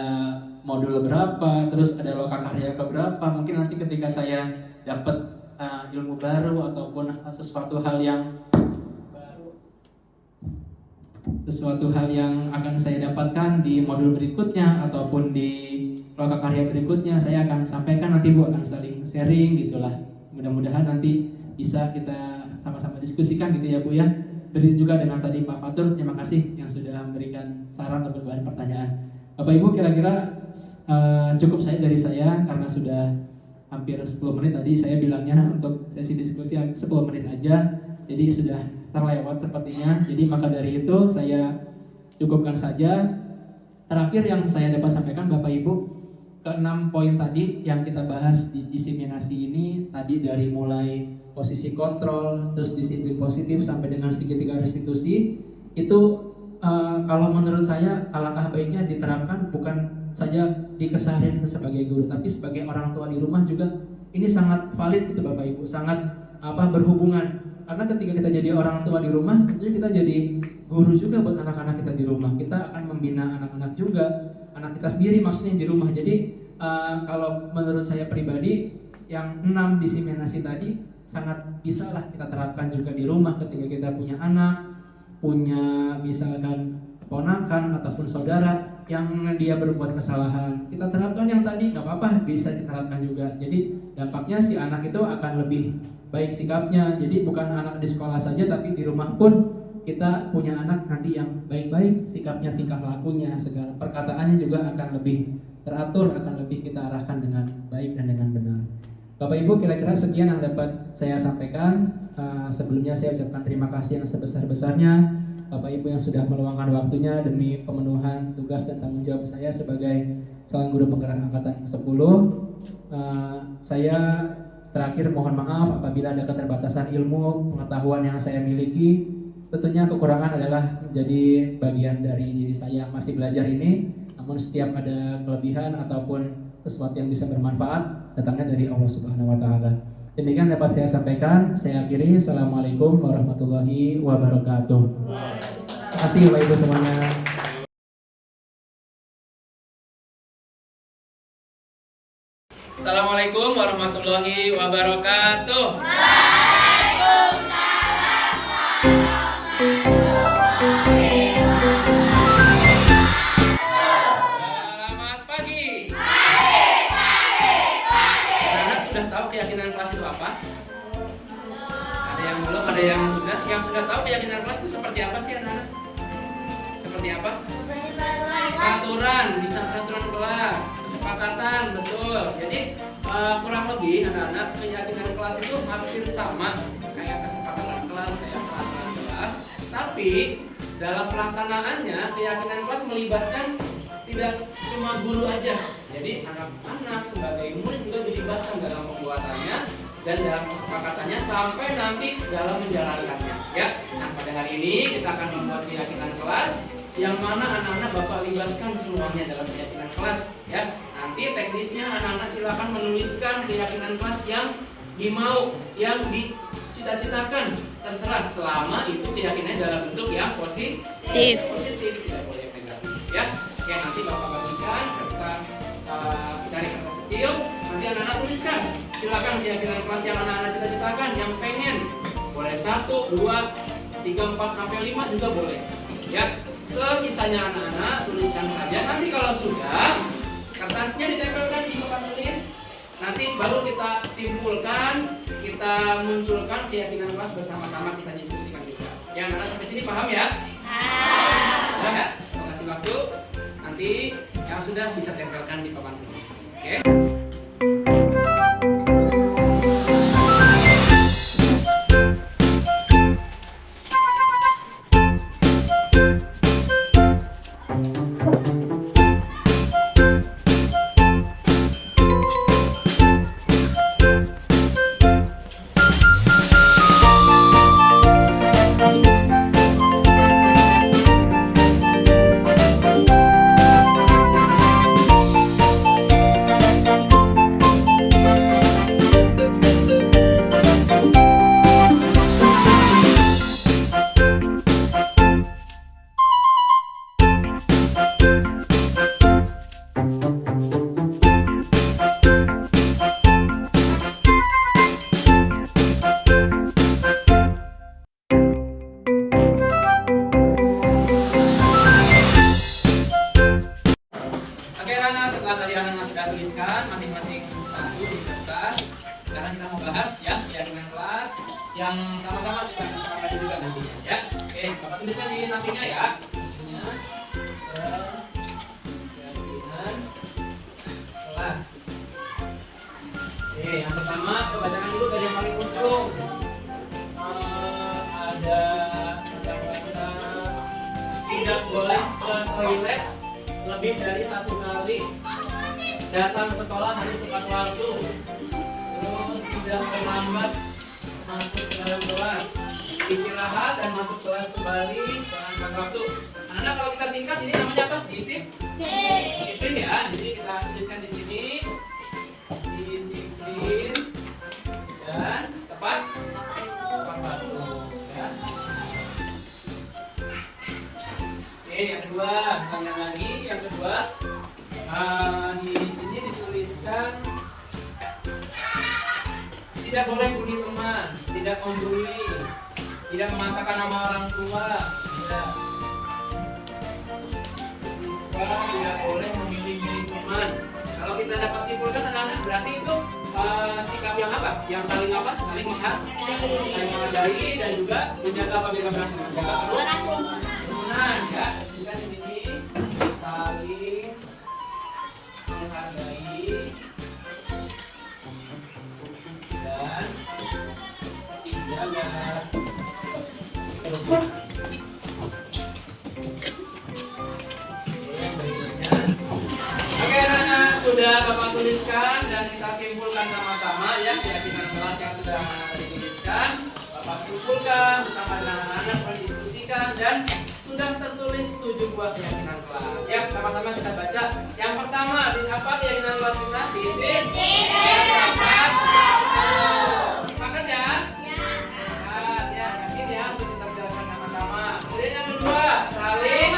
modul berapa, terus ada lokakarya keberapa. Mungkin nanti ketika saya dapat ilmu baru ataupun sesuatu hal yang akan saya dapatkan di modul berikutnya ataupun di lokakarya berikutnya, saya akan sampaikan nanti Bu, akan saling sharing gitulah. Mudah-mudahan nanti bisa kita sama-sama diskusikan gitu ya Bu ya. Beri juga dengan tadi Pak Fatur, terima kasih yang sudah memberikan saran atau bahan pertanyaan. Bapak Ibu, kira-kira cukup dari saya karena sudah hampir 10 menit tadi saya bilangnya untuk sesi diskusi 10 menit aja, jadi sudah terlewat sepertinya. Jadi maka dari itu saya cukupkan saja. Terakhir yang saya dapat sampaikan Bapak Ibu, ke-6 poin tadi yang kita bahas di diseminasi ini tadi, dari mulai posisi kontrol, terus disiplin positif sampai dengan segitiga restitusi, itu kalau menurut saya alangkah baiknya diterapkan bukan saja di keseharian sebagai guru, tapi sebagai orang tua di rumah juga. Ini sangat valid gitu Bapak Ibu, sangat berhubungan. Karena ketika kita jadi orang tua di rumah, tentunya kita jadi guru juga buat anak-anak kita di rumah. Kita akan membina anak-anak juga, anak kita sendiri maksudnya di rumah. Jadi kalau menurut saya pribadi, yang 6 diseminasi tadi sangat bisa lah kita terapkan juga di rumah ketika kita punya anak, punya misalkan ponakan ataupun saudara yang dia berbuat kesalahan. Kita terapkan yang tadi, nggak apa-apa, bisa diterapkan juga. Jadi dampaknya si anak itu akan lebih baik sikapnya. Jadi bukan anak di sekolah saja, tapi di rumah pun kita punya anak nanti yang baik-baik sikapnya, tingkah lakunya, segala perkataannya juga akan lebih teratur, akan lebih kita arahkan dengan baik dan dengan benar. Bapak Ibu, kira-kira sekian yang dapat saya sampaikan. Sebelumnya saya ucapkan terima kasih yang sebesar-besarnya Bapak Ibu yang sudah meluangkan waktunya demi pemenuhan tugas dan tanggung jawab saya sebagai calon guru penggerak angkatan ke-10. Saya terakhir mohon maaf apabila ada keterbatasan ilmu, pengetahuan yang saya miliki. Tentunya kekurangan adalah menjadi bagian dari diri saya yang masih belajar ini. Namun setiap ada kelebihan ataupun sesuatu yang bisa bermanfaat, datangnya dari Allah Subhanahu wa Ta'ala. Demikian dapat saya sampaikan. Saya akhiri. Assalamualaikum warahmatullahi wabarakatuh. Terima kasih Bapak Ibu semuanya. Assalamualaikum warahmatullahi wabarakatuh. Selamat pagi. Anak sudah tahu keyakinan kelas itu apa? Ada yang belum, ada yang sudah. Yang sudah tahu keyakinan kelas itu seperti apa sih anak-anak? Seperti apa? Peraturan, bisa peraturan kelas, kesepakatan, betul. Jadi kurang lebih anak-anak keyakinan kelas itu hampir sama kayak kesepakatan kelas, kayak peraturan kelas. Tapi dalam pelaksanaannya keyakinan kelas melibatkan tidak cuma guru aja. Jadi anak-anak sebagai murid juga dilibatkan dalam pembuatannya dan dalam kesepakatannya sampai nanti dalam menjalankannya. Ya. Nah, pada hari ini kita akan membuat keyakinan kelas yang mana anak-anak Bapak libatkan semuanya dalam keyakinan kelas. Ya. Nanti teknisnya anak-anak silakan menuliskan keyakinan kelas yang dimau, yang dicita-citakan, terserah selama itu keyakinannya dalam bentuk yang positif, tidak boleh negatif. Ya. Oke, nanti Bapak bagikan kertas secari kertas kecil, nanti anak-anak tuliskan. Silakan keyakinan kelas yang anak-anak cita-citakan, yang pengen. Boleh 1, 2, 3, 4 sampai 5 juga boleh. Ya, sebisanya anak-anak tuliskan saja. Nanti kalau sudah, kertasnya ditempelkan di papan tulis. Nanti baru kita simpulkan, kita munculkan keyakinan kelas bersama-sama, kita diskusikan juga. Ya, anak-anak sampai sini paham ya? Paham ya? Terima kasih waktu. Nanti yang sudah bisa tempelkan di papan tulis. Oke? Bapak tuliskan di sampingnya ya. Keyakinan kelas. Oke, yang pertama kita bacakan dulu dari yang paling ujung. Ada kata-kata tidak boleh ke toilet lebih dari 1 kali. Datang sekolah harus tepat waktu. Terus tidak terlambat masuk ke dalam kelas. Istirahat dan masuk kelas kembali dengan tepat waktu. Anak-anak kalau kita singkat ini namanya apa? Disiplin ya. Jadi kita tuliskan di sini. Disiplin dan tepat waktu. Ya. Oke, yang kedua, tanya lagi. Yang kedua, di sini dituliskan tidak boleh bully teman, tidak membuli, tidak mengatakan nama orang tua. Tidak. Siswa tidak boleh memilih-milih teman. Kalau kita dapat simpulkan anak-anak berarti itu sikap yang apa? Yang saling apa? Saling menghargai dan juga menjaga apa bila berantem? Menjaga kerukunan ya. Bisa di sini saling menghargai dan menjaga kerukunan. Oke, anak-anak sudah Bapak tuliskan dan kita simpulkan sama-sama ya keyakinan kelas yang sudah anak-anak dituliskan. Bapak simpulkan bersama dengan anak-anak, berdiskusikan dan sudah tertulis 7 buah keyakinan kelas. Ya, sama-sama kita baca. Yang pertama, di apa keyakinan kelas kita? Disiplin. Sepakat ya? Ya, yakin ya untuk kita jalankan sama-sama. Kemudian yang kedua, saling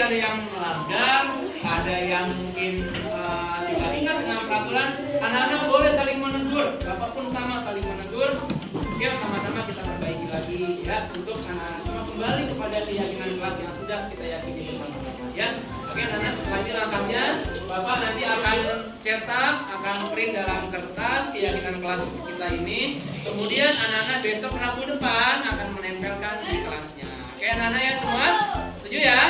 ada yang melanggar, ada yang mungkin tidak ingat dengan peraturan, anak-anak boleh saling menegur, bapak pun sama saling menegur. Ya, sama-sama kita perbaiki lagi ya untuk anak-anak semua kembali kepada keyakinan kelas yang sudah kita yakini bersama-sama ya. Oke, anak-anak setelah ini langkahnya, bapak nanti akan cetak, akan print dalam kertas keyakinan kelas kita ini. Kemudian anak-anak besok Rabu depan akan menempelkan di kelasnya. Oke, anak-anak ya semua, setuju ya?